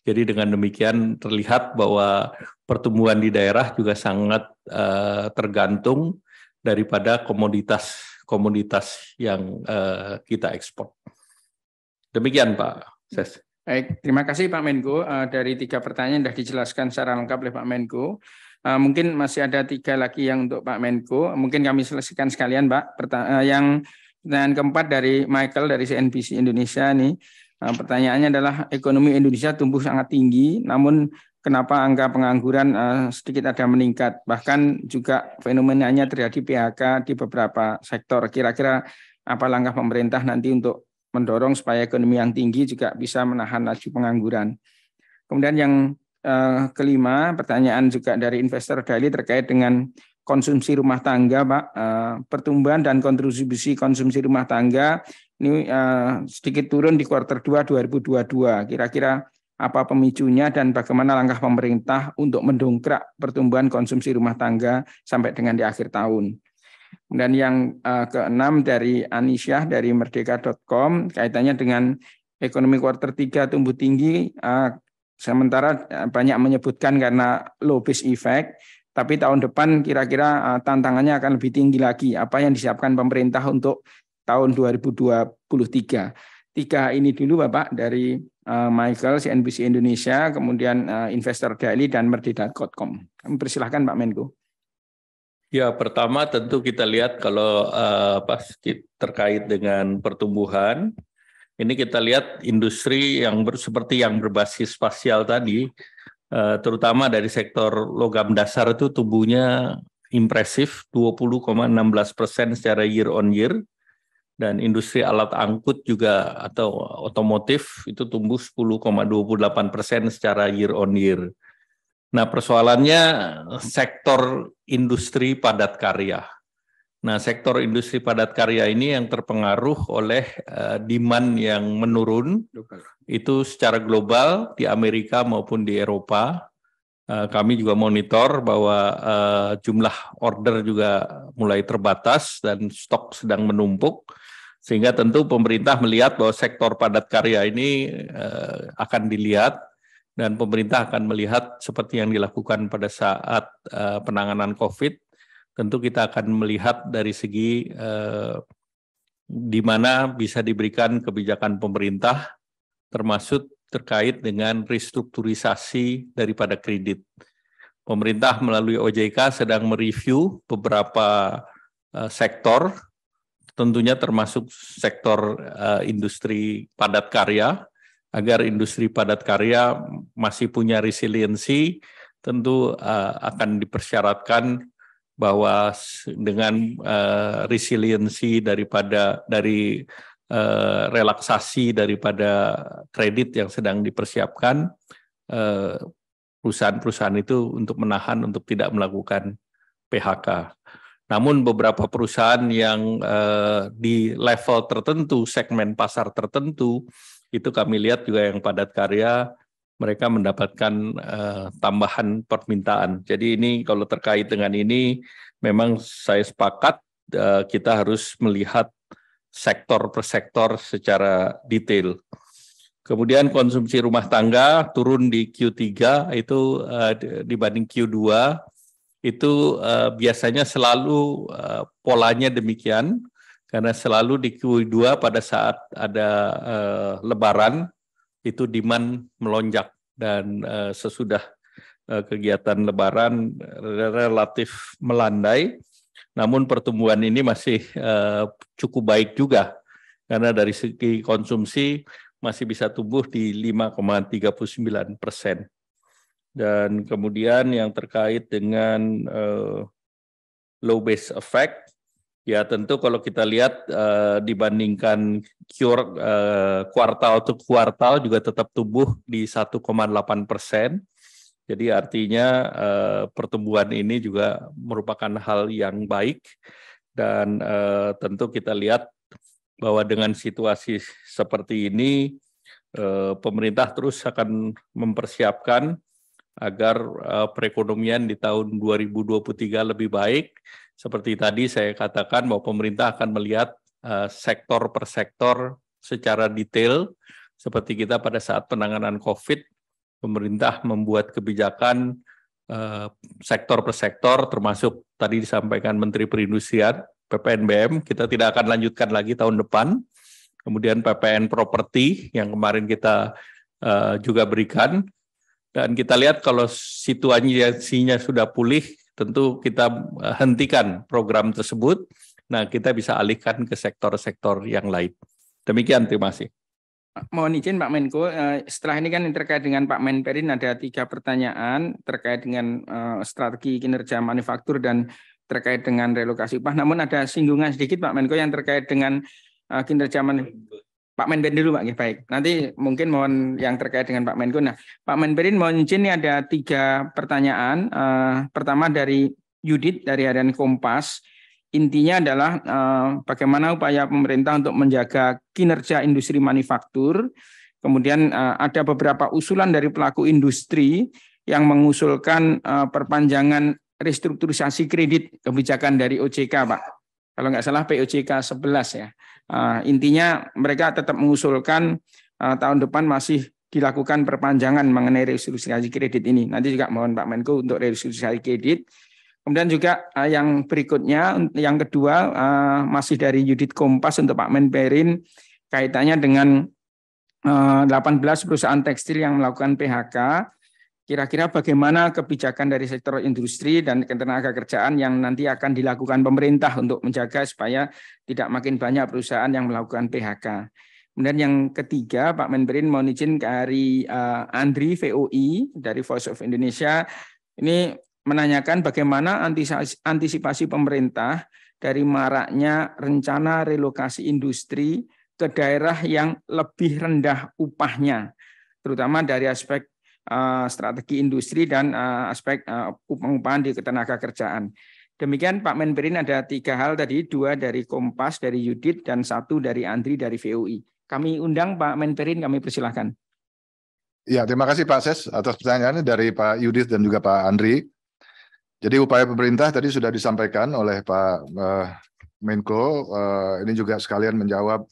Jadi dengan demikian terlihat bahwa pertumbuhan di daerah juga sangat tergantung daripada komoditas yang kita ekspor. Demikian Pak Ses. Baik, terima kasih Pak Menko. Dari 3 pertanyaan sudah dijelaskan secara lengkap oleh Pak Menko. Mungkin masih ada 3 lagi yang untuk Pak Menko. Mungkin kami selesaikan sekalian Pak. Yang pertanyaan keempat dari Michael dari CNBC Indonesia nih. Pertanyaannya adalah ekonomi Indonesia tumbuh sangat tinggi, namun kenapa angka pengangguran sedikit ada meningkat? Bahkan juga fenomenanya terjadi PHK di beberapa sektor. Kira-kira apa langkah pemerintah nanti untuk mendorong supaya ekonomi yang tinggi juga bisa menahan laju pengangguran? Kemudian yang kelima, pertanyaan juga dari investor daily terkait dengan konsumsi rumah tangga, Pak. Pertumbuhan dan kontribusi konsumsi rumah tangga ini sedikit turun di kuartal 2 2022. Kira-kira apa pemicunya dan bagaimana langkah pemerintah untuk mendongkrak pertumbuhan konsumsi rumah tangga sampai dengan di akhir tahun? Dan yang keenam dari Anisyah dari merdeka.com, kaitannya dengan ekonomi kuartal 3 tumbuh tinggi, sementara banyak menyebutkan karena low base effect, tapi tahun depan kira-kira tantangannya akan lebih tinggi lagi. Apa yang disiapkan pemerintah untuk tahun 2023? 3 ini dulu Bapak dari Michael, CNBC Indonesia, kemudian Investor Daily dan merdeka.com. Kami persilahkan Pak Menko. Ya, pertama tentu kita lihat kalau terkait dengan pertumbuhan, ini kita lihat industri yang seperti yang berbasis spasial tadi, terutama dari sektor logam dasar itu tumbuhnya impresif 20,16% secara year on year, dan industri alat angkut juga atau otomotif itu tumbuh 10,28% secara year on year. Nah, persoalannya sektor industri padat karya. Nah, sektor industri padat karya ini yang terpengaruh oleh demand yang menurun, itu secara global di Amerika maupun di Eropa. Kami juga monitor bahwa jumlah order juga mulai terbatas dan stok sedang menumpuk, sehingga tentu pemerintah melihat bahwa sektor padat karya ini akan dilihat, dan pemerintah akan melihat seperti yang dilakukan pada saat penanganan COVID. Tentu kita akan melihat dari segi di mana bisa diberikan kebijakan pemerintah, termasuk terkait dengan restrukturisasi daripada kredit. Pemerintah melalui OJK sedang mereview beberapa sektor, tentunya termasuk sektor industri padat karya, agar industri padat karya masih punya resiliensi, tentu akan dipersyaratkan bahwa dengan resiliensi dari relaksasi daripada kredit yang sedang dipersiapkan, perusahaan-perusahaan itu untuk menahan untuk tidak melakukan PHK. Namun beberapa perusahaan yang di level tertentu, segmen pasar tertentu, itu kami lihat juga yang padat karya, mereka mendapatkan tambahan permintaan. Jadi ini kalau terkait dengan ini, memang saya sepakat kita harus melihat sektor per sektor secara detail. Kemudian konsumsi rumah tangga turun di Q3 itu dibanding Q2, itu biasanya selalu polanya demikian, karena selalu di Q2 pada saat ada Lebaran, itu demand melonjak, dan sesudah kegiatan Lebaran relatif melandai, namun pertumbuhan ini masih cukup baik juga, karena dari segi konsumsi masih bisa tumbuh di 5,39%. Dan kemudian yang terkait dengan low base effect, ya tentu kalau kita lihat dibandingkan kuartal ke kuartal juga tetap tumbuh di 1,8%. Jadi artinya pertumbuhan ini juga merupakan hal yang baik, dan tentu kita lihat bahwa dengan situasi seperti ini pemerintah terus akan mempersiapkan agar perekonomian di tahun 2023 lebih baik. Seperti tadi saya katakan bahwa pemerintah akan melihat sektor per sektor secara detail, seperti kita pada saat penanganan COVID, pemerintah membuat kebijakan sektor per sektor, termasuk tadi disampaikan Menteri Perindustrian, PPNBM, kita tidak akan lanjutkan lagi tahun depan. Kemudian PPN properti yang kemarin kita juga berikan. Dan kita lihat kalau situasinya sudah pulih, tentu kita hentikan program tersebut. Nah, kita bisa alihkan ke sektor-sektor yang lain. Demikian, terima kasih. Mohon izin Pak Menko, setelah ini kan terkait dengan Pak Menperin ada 3 pertanyaan terkait dengan strategi kinerja manufaktur dan terkait dengan relokasi upah. Namun ada singgungan sedikit Pak Menko yang terkait dengan kinerja Pak Menperin dulu Pak, baik. Nanti mungkin mohon yang terkait dengan Pak Menko. Nah, Pak Menperin mohon izin, ini ada 3 pertanyaan. Pertama dari Yudit dari Harian Kompas. Intinya adalah bagaimana upaya pemerintah untuk menjaga kinerja industri manufaktur. Kemudian ada beberapa usulan dari pelaku industri yang mengusulkan perpanjangan restrukturisasi kredit kebijakan dari OJK, Pak. Kalau nggak salah POJK 11 ya. Intinya mereka tetap mengusulkan tahun depan masih dilakukan perpanjangan mengenai restrukturisasi kredit ini. Nanti juga mohon Pak Menko untuk restrukturisasi kredit. Kemudian juga yang berikutnya, yang kedua masih dari Yudit Kompas untuk Pak Menperin, kaitannya dengan 18 perusahaan tekstil yang melakukan PHK. Kira-kira bagaimana kebijakan dari sektor industri dan ketenaga kerjaan yang nanti akan dilakukan pemerintah untuk menjaga supaya tidak makin banyak perusahaan yang melakukan PHK. Kemudian yang ketiga, Pak Menperin mohon izin dari Andri VOI dari Voice of Indonesia. Ini menanyakan bagaimana antisipasi pemerintah dari maraknya rencana relokasi industri ke daerah yang lebih rendah upahnya, terutama dari aspek strategi industri dan aspek pengupahan di ketenaga kerjaan. Demikian Pak Menperin, ada 3 hal tadi, 2 dari Kompas, dari Yudit, dan 1 dari Andri dari VUI. Kami undang Pak Menperin, kami persilahkan. Ya, terima kasih Pak Ses atas pertanyaannya dari Pak Yudit dan juga Pak Andri. Jadi upaya pemerintah tadi sudah disampaikan oleh Pak Menko, ini juga sekalian menjawab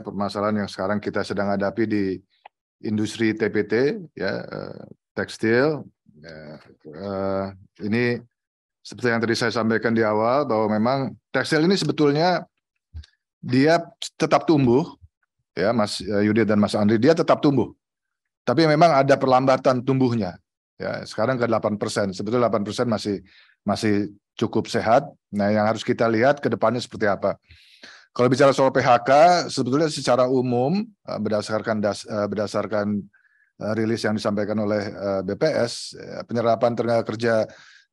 permasalahan yang sekarang kita sedang hadapi di industri TPT, ya, tekstil. Ini seperti yang tadi saya sampaikan di awal bahwa memang tekstil ini sebetulnya dia tetap tumbuh, ya Mas Yudit dan Mas Andri, dia tetap tumbuh. Tapi memang ada perlambatan tumbuhnya. Ya, sekarang ke 8%. Sebetulnya 8% masih cukup sehat. Nah, yang harus kita lihat ke depannya seperti apa. Kalau bicara soal PHK, sebetulnya secara umum berdasarkan rilis yang disampaikan oleh BPS, penyerapan tenaga kerja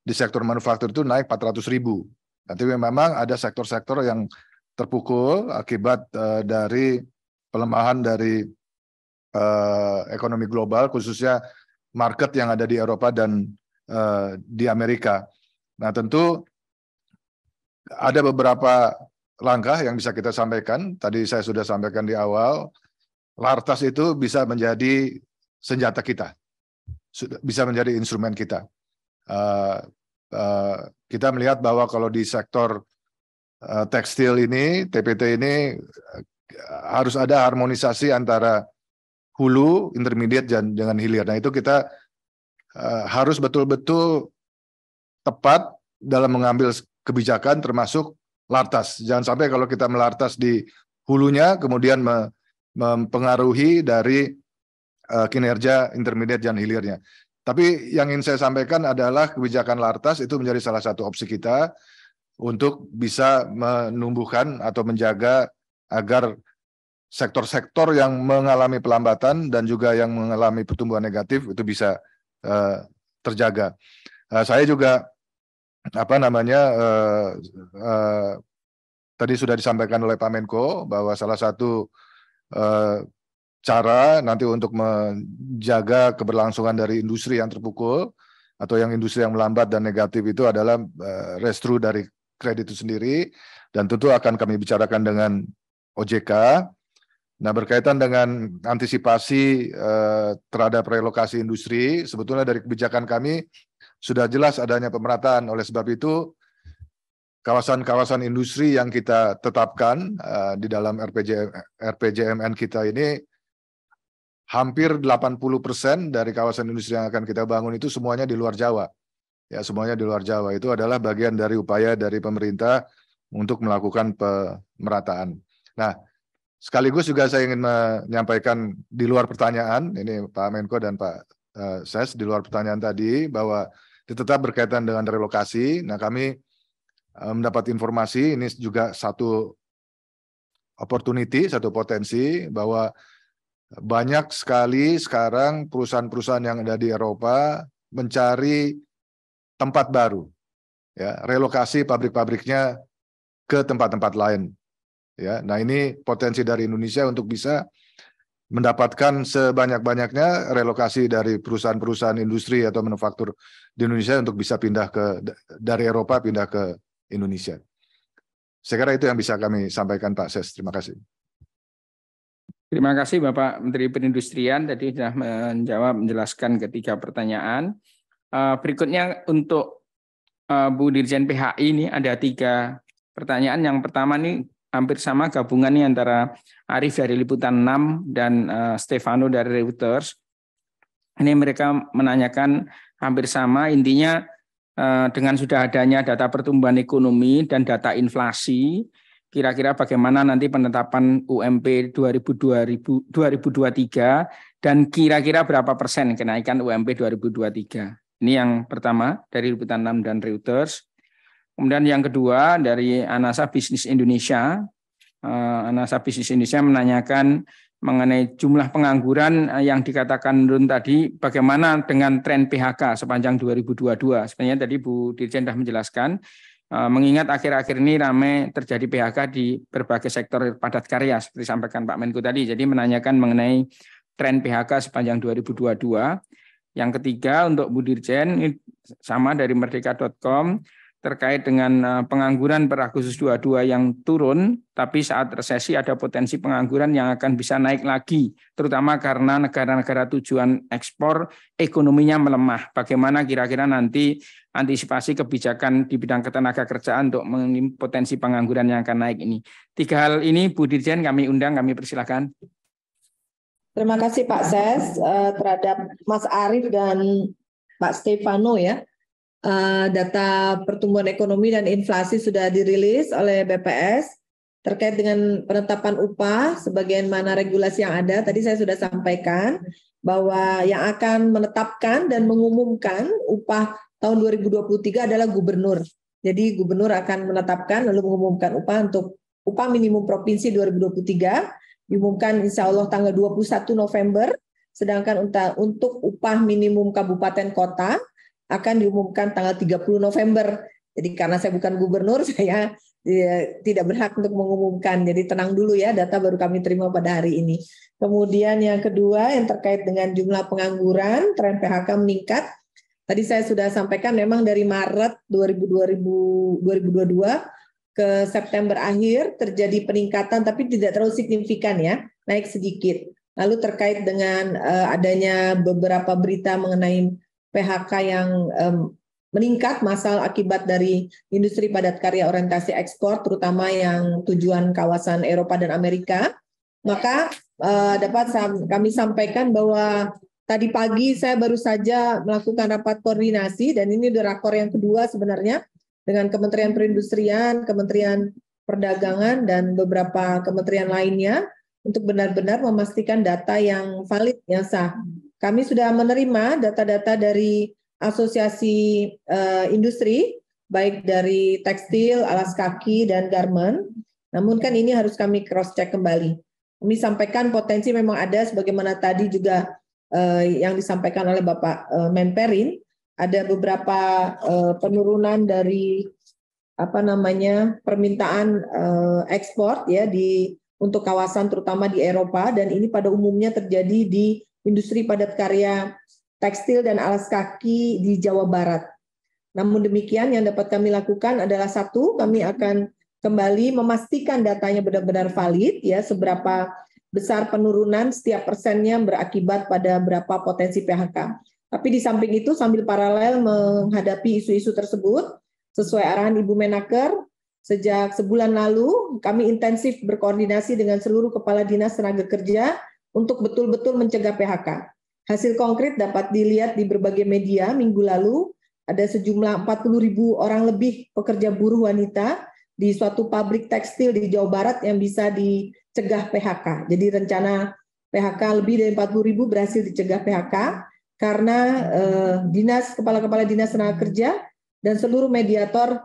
di sektor manufaktur itu naik 400.000. Tapi memang ada sektor-sektor yang terpukul akibat dari pelemahan dari ekonomi global, khususnya market yang ada di Eropa dan di Amerika. Nah, tentu ada beberapa langkah yang bisa kita sampaikan. Tadi saya sudah sampaikan di awal, Lartas itu bisa menjadi senjata kita, bisa menjadi instrumen kita. Kita melihat bahwa kalau di sektor tekstil ini, TPT ini harus ada harmonisasi antara hulu, intermediate, dan dengan hilir. Nah, itu kita harus betul-betul tepat dalam mengambil kebijakan termasuk lartas. Jangan sampai kalau kita melartas di hulunya kemudian mempengaruhi dari kinerja intermediate dan hilirnya. Tapi yang ingin saya sampaikan adalah kebijakan lartas itu menjadi salah satu opsi kita untuk bisa menumbuhkan atau menjaga agar sektor-sektor yang mengalami pelambatan dan juga yang mengalami pertumbuhan negatif itu bisa terjaga. Saya juga tadi sudah disampaikan oleh Pak Menko bahwa salah satu cara nanti untuk menjaga keberlangsungan dari industri yang terpukul atau yang industri yang melambat dan negatif itu adalah restru dari kredit itu sendiri, dan tentu akan kami bicarakan dengan OJK. Nah, berkaitan dengan antisipasi terhadap relokasi industri, sebetulnya dari kebijakan kami sudah jelas adanya pemerataan. Oleh sebab itu, kawasan-kawasan industri yang kita tetapkan di dalam RPJMN kita ini, hampir 80% dari kawasan industri yang akan kita bangun itu semuanya di luar Jawa. Ya, semuanya di luar Jawa. Itu adalah bagian dari upaya dari pemerintah untuk melakukan pemerataan. Nah, sekaligus juga saya ingin menyampaikan di luar pertanyaan, ini Pak Menko dan Pak Ses, di luar pertanyaan tadi, bahwa tetap berkaitan dengan relokasi. Nah, kami mendapat informasi, ini juga satu opportunity, satu potensi, bahwa banyak sekali sekarang perusahaan-perusahaan yang ada di Eropa mencari tempat baru, ya, relokasi pabrik-pabriknya ke tempat-tempat lain. Ya, nah ini potensi dari Indonesia untuk bisa mendapatkan sebanyak-banyaknya relokasi dari perusahaan-perusahaan industri atau manufaktur di Indonesia untuk bisa pindah dari Eropa pindah ke Indonesia. Saya kira itu yang bisa kami sampaikan, Pak Ses. Terima kasih. Terima kasih Bapak Menteri Perindustrian, tadi sudah menjelaskan ketiga pertanyaan. Berikutnya untuk Bu Dirjen PHI ini ada 3 pertanyaan. Yang pertama ini hampir sama gabungan nih antara Arif dari Liputan 6 dan Stefano dari Reuters. Ini mereka menanyakan hampir sama, intinya dengan sudah adanya data pertumbuhan ekonomi dan data inflasi, kira-kira bagaimana nanti penetapan UMP 2023 dan kira-kira berapa persen kenaikan UMP 2023. Ini yang pertama dari Liputan 6 dan Reuters. Kemudian yang kedua dari Anasa Bisnis Indonesia. Anasa Bisnis Indonesia menanyakan mengenai jumlah pengangguran yang dikatakan menurun tadi, bagaimana dengan tren PHK sepanjang 2022. Sebenarnya tadi Bu Dirjen sudah menjelaskan, mengingat akhir-akhir ini ramai terjadi PHK di berbagai sektor padat karya, seperti disampaikan Pak Menko tadi. Jadi menanyakan mengenai tren PHK sepanjang 2022. Yang ketiga untuk Bu Dirjen, ini sama dari merdeka.com, terkait dengan pengangguran per Agustus 22 yang turun, tapi saat resesi ada potensi pengangguran yang akan bisa naik lagi, terutama karena negara-negara tujuan ekspor ekonominya melemah. Bagaimana kira-kira nanti antisipasi kebijakan di bidang ketenaga kerjaan untuk mengurangi potensi pengangguran yang akan naik ini. 3 hal ini Bu Dirjen kami undang, kami persilakan. Terima kasih Pak Ses terhadap Mas Arief dan Pak Stefano ya. Data pertumbuhan ekonomi dan inflasi sudah dirilis oleh BPS terkait dengan penetapan upah sebagaimana regulasi yang ada. Tadi saya sudah sampaikan bahwa yang akan menetapkan dan mengumumkan upah tahun 2023 adalah gubernur. Jadi gubernur akan menetapkan lalu mengumumkan upah untuk upah minimum provinsi 2023 diumumkan insya Allah tanggal 21 November, sedangkan untuk upah minimum kabupaten kota akan diumumkan tanggal 30 November. Jadi karena saya bukan gubernur, saya tidak berhak untuk mengumumkan. Jadi tenang dulu ya, data baru kami terima pada hari ini. Kemudian yang kedua yang terkait dengan jumlah pengangguran, tren PHK meningkat. Tadi saya sudah sampaikan memang dari Maret 2022 ke September akhir terjadi peningkatan tapi tidak terlalu signifikan ya, naik sedikit. Lalu terkait dengan adanya beberapa berita mengenai PHK yang meningkat masal akibat dari industri padat karya orientasi ekspor, terutama yang tujuan kawasan Eropa dan Amerika, maka dapat kami sampaikan bahwa tadi pagi saya baru saja melakukan rapat koordinasi, dan ini udah rakor yang kedua sebenarnya, dengan Kementerian Perindustrian, Kementerian Perdagangan, dan beberapa kementerian lainnya, untuk benar-benar memastikan data yang valid, yang sah. Kami sudah menerima data-data dari asosiasi industri, baik dari tekstil, alas kaki, dan garment. Namun kan ini harus kami cross-check kembali. Kami sampaikan potensi memang ada, sebagaimana tadi juga yang disampaikan oleh Bapak Menperin, ada beberapa penurunan dari permintaan ekspor ya untuk kawasan terutama di Eropa, dan ini pada umumnya terjadi di industri padat karya tekstil dan alas kaki di Jawa Barat. Namun demikian yang dapat kami lakukan adalah satu, kami akan kembali memastikan datanya benar-benar valid ya, seberapa besar penurunan setiap persennya berakibat pada berapa potensi PHK. Tapi di samping itu sambil paralel menghadapi isu-isu tersebut, sesuai arahan Ibu Menaker, sejak sebulan lalu kami intensif berkoordinasi dengan seluruh kepala dinas tenaga kerja untuk betul-betul mencegah PHK. Hasil konkret dapat dilihat di berbagai media. Minggu lalu ada sejumlah 40.000 orang lebih pekerja buruh wanita di suatu pabrik tekstil di Jawa Barat yang bisa dicegah PHK. Jadi rencana PHK lebih dari 40.000 berhasil dicegah PHK karena kepala-kepala dinas tenaga kerja dan seluruh mediator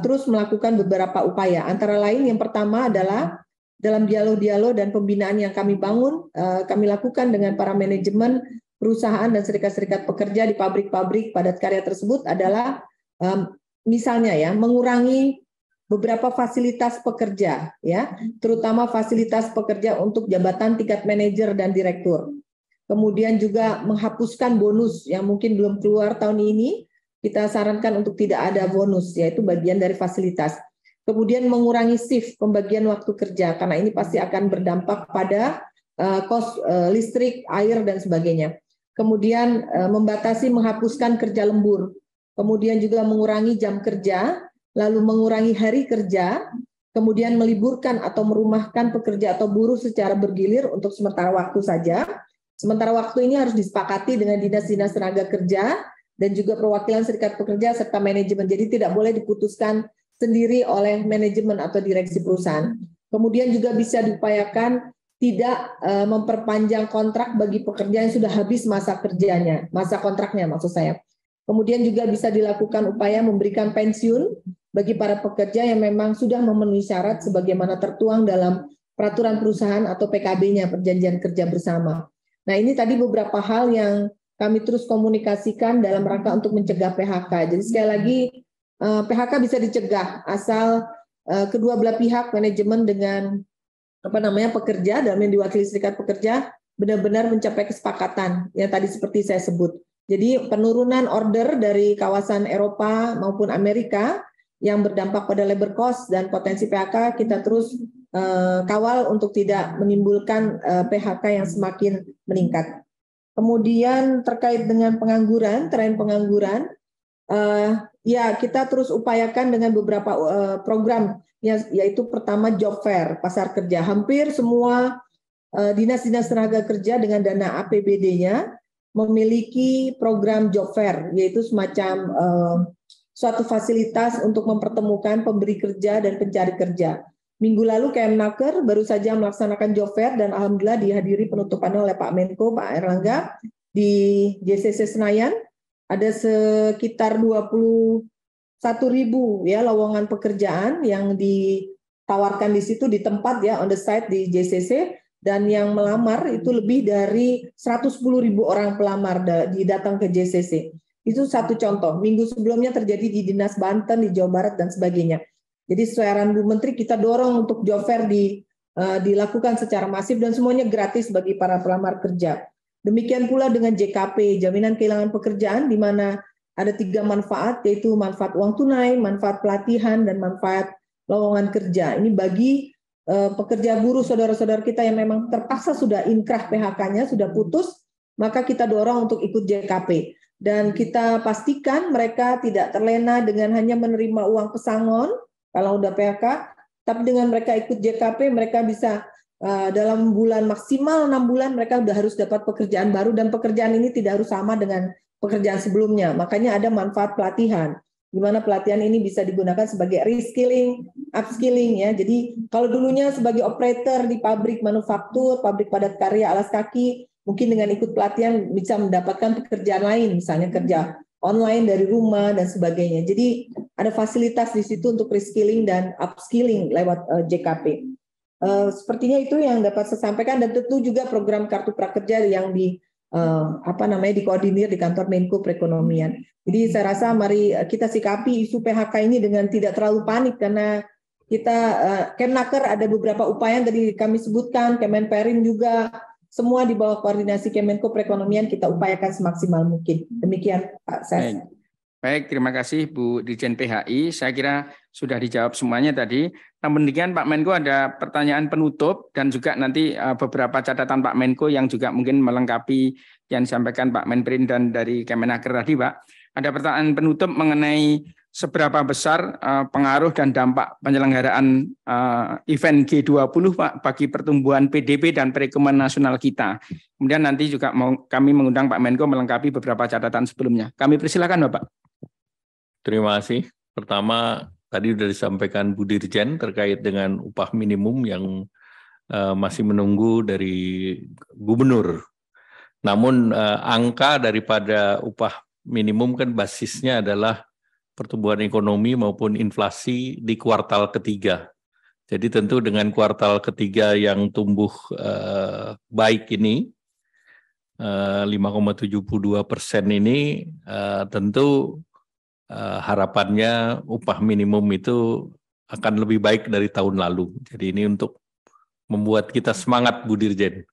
terus melakukan beberapa upaya. Antara lain yang pertama adalah dalam dialog-dialog dan pembinaan yang kami bangun, kami lakukan dengan para manajemen perusahaan dan serikat-serikat pekerja di pabrik-pabrik padat karya tersebut adalah misalnya ya, mengurangi beberapa fasilitas pekerja ya, terutama fasilitas pekerja untuk jabatan tingkat manajer dan direktur. Kemudian juga menghapuskan bonus yang mungkin belum keluar tahun ini, kita sarankan untuk tidak ada bonus, yaitu bagian dari fasilitas. Kemudian mengurangi shift pembagian waktu kerja, karena ini pasti akan berdampak pada kos listrik, air, dan sebagainya. Kemudian membatasi menghapuskan kerja lembur. Kemudian juga mengurangi jam kerja, lalu mengurangi hari kerja, kemudian meliburkan atau merumahkan pekerja atau buruh secara bergilir untuk sementara waktu saja. Sementara waktu ini harus disepakati dengan dinas-dinas tenaga kerja dan juga perwakilan serikat pekerja serta manajemen. Jadi tidak boleh diputuskan sendiri oleh manajemen atau direksi perusahaan. Kemudian juga bisa diupayakan tidak memperpanjang kontrak bagi pekerja yang sudah habis masa kerjanya, masa kontraknya maksud saya. Kemudian juga bisa dilakukan upaya memberikan pensiun bagi para pekerja yang memang sudah memenuhi syarat sebagaimana tertuang dalam peraturan perusahaan atau PKB-nya, perjanjian kerja bersama. Nah, ini tadi beberapa hal yang kami terus komunikasikan dalam rangka untuk mencegah PHK. Jadi sekali lagi PHK bisa dicegah asal kedua belah pihak, manajemen dengan pekerja, dalam yang diwakili serikat pekerja, benar-benar mencapai kesepakatan yang tadi seperti saya sebut. Jadi penurunan order dari kawasan Eropa maupun Amerika yang berdampak pada labor cost dan potensi PHK kita terus kawal untuk tidak menimbulkan PHK yang semakin meningkat. Kemudian terkait dengan pengangguran, tren pengangguran, ya kita terus upayakan dengan beberapa program, yaitu pertama job fair, pasar kerja. Hampir semua dinas-dinas tenaga kerja dengan dana APBD-nya memiliki program job fair, yaitu semacam suatu fasilitas untuk mempertemukan pemberi kerja dan pencari kerja. Minggu lalu Kemnaker baru saja melaksanakan job fair dan alhamdulillah dihadiri penutupannya oleh Pak Menko, Pak Erlangga di JCC Senayan. Ada sekitar 21.000 ya lowongan pekerjaan yang ditawarkan di situ di tempat ya on the site di JCC, dan yang melamar itu lebih dari 110.000 orang pelamar datang ke JCC. Itu satu contoh. Minggu sebelumnya terjadi di Dinas Banten, di Jawa Barat dan sebagainya. Jadi sesuai arahan Bu Menteri kita dorong untuk job fair dilakukan secara masif dan semuanya gratis bagi para pelamar kerja. Demikian pula dengan JKP, jaminan kehilangan pekerjaan, di mana ada 3 manfaat, yaitu manfaat uang tunai, manfaat pelatihan, dan manfaat lowongan kerja. Ini bagi pekerja buruh saudara-saudara kita yang memang terpaksa sudah inkrah PHK-nya, sudah putus, maka kita dorong untuk ikut JKP. Dan kita pastikan mereka tidak terlena dengan hanya menerima uang pesangon, kalau udah PHK, tapi dengan mereka ikut JKP, mereka bisa dalam bulan maksimal 6 bulan mereka sudah harus dapat pekerjaan baru, dan pekerjaan ini tidak harus sama dengan pekerjaan sebelumnya. Makanya ada manfaat pelatihan, di mana pelatihan ini bisa digunakan sebagai reskilling, upskilling ya. Jadi kalau dulunya sebagai operator di pabrik manufaktur, pabrik padat karya alas kaki, mungkin dengan ikut pelatihan bisa mendapatkan pekerjaan lain, misalnya kerja online dari rumah dan sebagainya. Jadi ada fasilitas di situ untuk reskilling dan upskilling lewat JKP. Sepertinya itu yang dapat saya sampaikan, dan tentu juga program kartu prakerja yang dikoordinir di kantor Menko Perekonomian. Jadi saya rasa mari kita sikapi isu PHK ini dengan tidak terlalu panik, karena kita Kemnaker ada beberapa upaya yang tadi kami sebutkan, Kemenperin juga, semua di bawah koordinasi Kemenko Perekonomian kita upayakan semaksimal mungkin. Demikian Pak Ses. Baik, terima kasih Bu Dirjen PHI. Saya kira sudah dijawab semuanya tadi. Namun demikian Pak Menko ada pertanyaan penutup dan juga nanti beberapa catatan Pak Menko yang juga mungkin melengkapi yang disampaikan Pak Menperin dan dari Kemenaker tadi, Pak. Ada pertanyaan penutup mengenai seberapa besar pengaruh dan dampak penyelenggaraan event G20 Pak bagi pertumbuhan PDB dan perekonomian nasional kita. Kemudian nanti juga kami mengundang Pak Menko melengkapi beberapa catatan sebelumnya. Kami persilakan Bapak. Terima kasih. Pertama, tadi sudah disampaikan Bu Dirjen terkait dengan upah minimum yang masih menunggu dari gubernur. Namun angka daripada upah minimum kan basisnya adalah pertumbuhan ekonomi maupun inflasi di kuartal ketiga. Jadi tentu dengan kuartal ketiga yang tumbuh baik ini, 5,72% ini, tentu harapannya upah minimum itu akan lebih baik dari tahun lalu. Jadi ini untuk membuat kita semangat Bu Dirjen.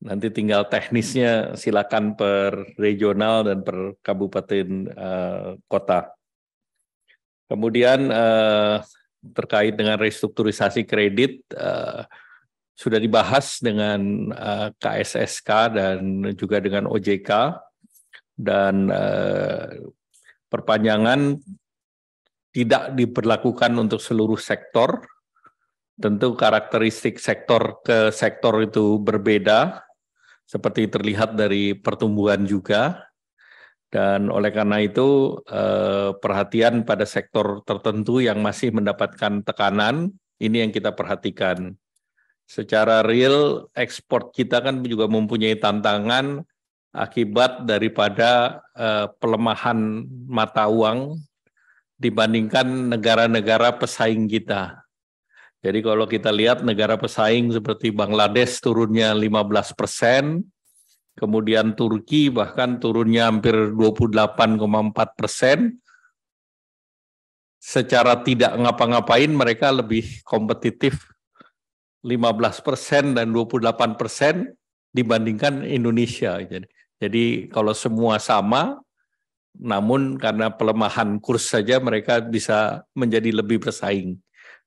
Nanti tinggal teknisnya silakan per regional dan per kabupaten kota. Kemudian terkait dengan restrukturisasi kredit sudah dibahas dengan KSSK dan juga dengan OJK, dan perpanjangan tidak diberlakukan untuk seluruh sektor. Tentu karakteristik sektor ke sektor itu berbeda, seperti terlihat dari pertumbuhan juga. Dan oleh karena itu perhatian pada sektor tertentu yang masih mendapatkan tekanan, ini yang kita perhatikan. Secara real, ekspor kita kan juga mempunyai tantangan akibat daripada pelemahan mata uang dibandingkan negara-negara pesaing kita. Jadi kalau kita lihat negara pesaing seperti Bangladesh turunnya 15%, kemudian Turki bahkan turunnya hampir 28,4%. Secara tidak ngapa-ngapain mereka lebih kompetitif 15% dan 28%. dibandingkan Indonesia. Jadi kalau semua sama, namun karena pelemahan kurs saja mereka bisa menjadi lebih bersaing.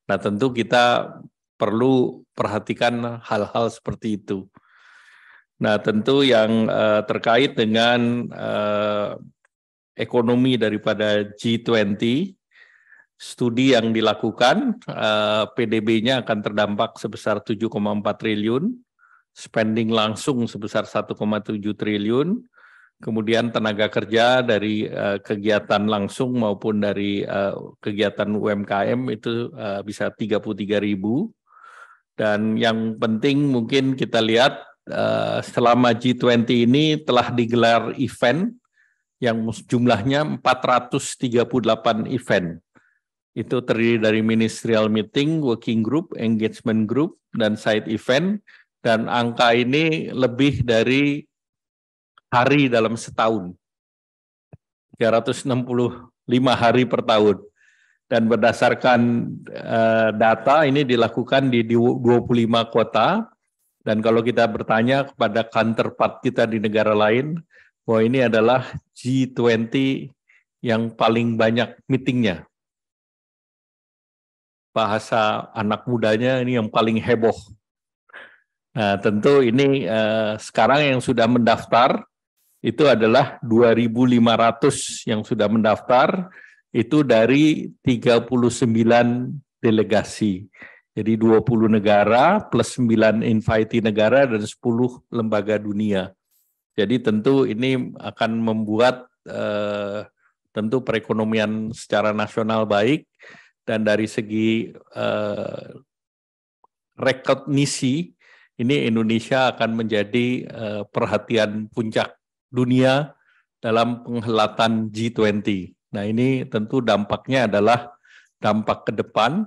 Nah, tentu kita perlu perhatikan hal-hal seperti itu. Nah, tentu yang terkait dengan ekonomi daripada G20, studi yang dilakukan, PDB-nya akan terdampak sebesar 7,4 triliun, spending langsung sebesar 1,7 triliun, kemudian tenaga kerja dari kegiatan langsung maupun dari kegiatan UMKM itu bisa 33.000. Dan yang penting mungkin kita lihat selama G20 ini telah digelar event yang jumlahnya 438 event. Itu terdiri dari ministerial meeting, working group, engagement group, dan side event. Dan angka ini lebih dari hari dalam setahun. 365 hari per tahun. Dan berdasarkan data ini dilakukan di 25 kota. Dan kalau kita bertanya kepada counterpart kita di negara lain, bahwa ini adalah G20 yang paling banyak meetingnya. Bahasa anak mudanya ini yang paling heboh. Nah, tentu ini sekarang yang sudah mendaftar itu adalah 2.500 yang sudah mendaftar, itu dari 39 delegasi. Jadi 20 negara plus 9 invitee negara dan 10 lembaga dunia. Jadi tentu ini akan membuat tentu perekonomian secara nasional baik, dan dari segi rekognisi ini Indonesia akan menjadi perhatian puncak dunia dalam penghelatan G20. Nah, ini tentu dampaknya adalah dampak ke depan,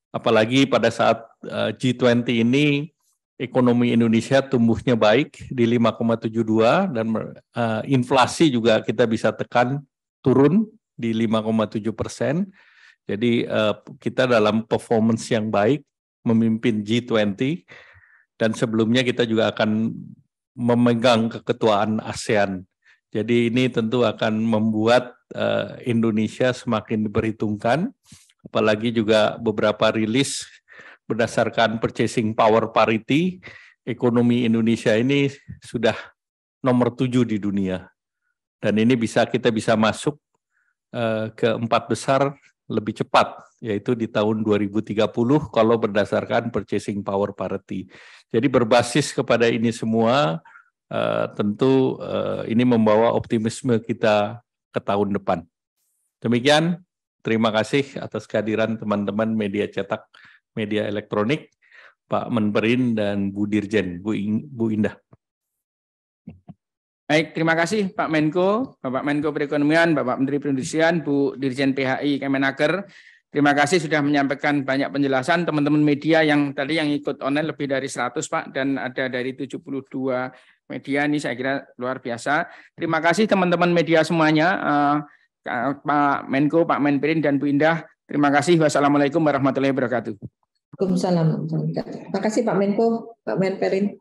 apalagi pada saat G20 ini ekonomi Indonesia tumbuhnya baik di 5,72 dan inflasi juga kita bisa tekan turun di 5,7%. Jadi kita dalam performance yang baik memimpin G20, dan sebelumnya kita juga akan memegang keketuaan ASEAN. Jadi ini tentu akan membuat Indonesia semakin diperhitungkan, apalagi juga beberapa rilis berdasarkan purchasing power parity, ekonomi Indonesia ini sudah nomor 7 di dunia. Dan ini kita bisa masuk ke 4 besar lebih cepat, yaitu di tahun 2030 kalau berdasarkan purchasing power parity. Jadi berbasis kepada ini semua, tentu ini membawa optimisme kita ke tahun depan. Demikian, terima kasih atas kehadiran teman-teman media cetak, media elektronik, Pak Menperin dan Bu Dirjen, Bu Indah. Baik, terima kasih Pak Menko, Bapak Menko Perekonomian, Bapak Menteri Perindustrian, Bu Dirjen PHI Kemenaker. Terima kasih sudah menyampaikan banyak penjelasan. Teman-teman media yang tadi yang ikut online lebih dari 100 Pak, dan ada dari 72 media, ini saya kira luar biasa. Terima kasih teman-teman media semuanya, Pak Menko, Pak Menperin, dan Bu Indah. Terima kasih. Wassalamualaikum warahmatullahi wabarakatuh. Waalaikumsalam. Terima kasih Pak Menko, Pak Menperin.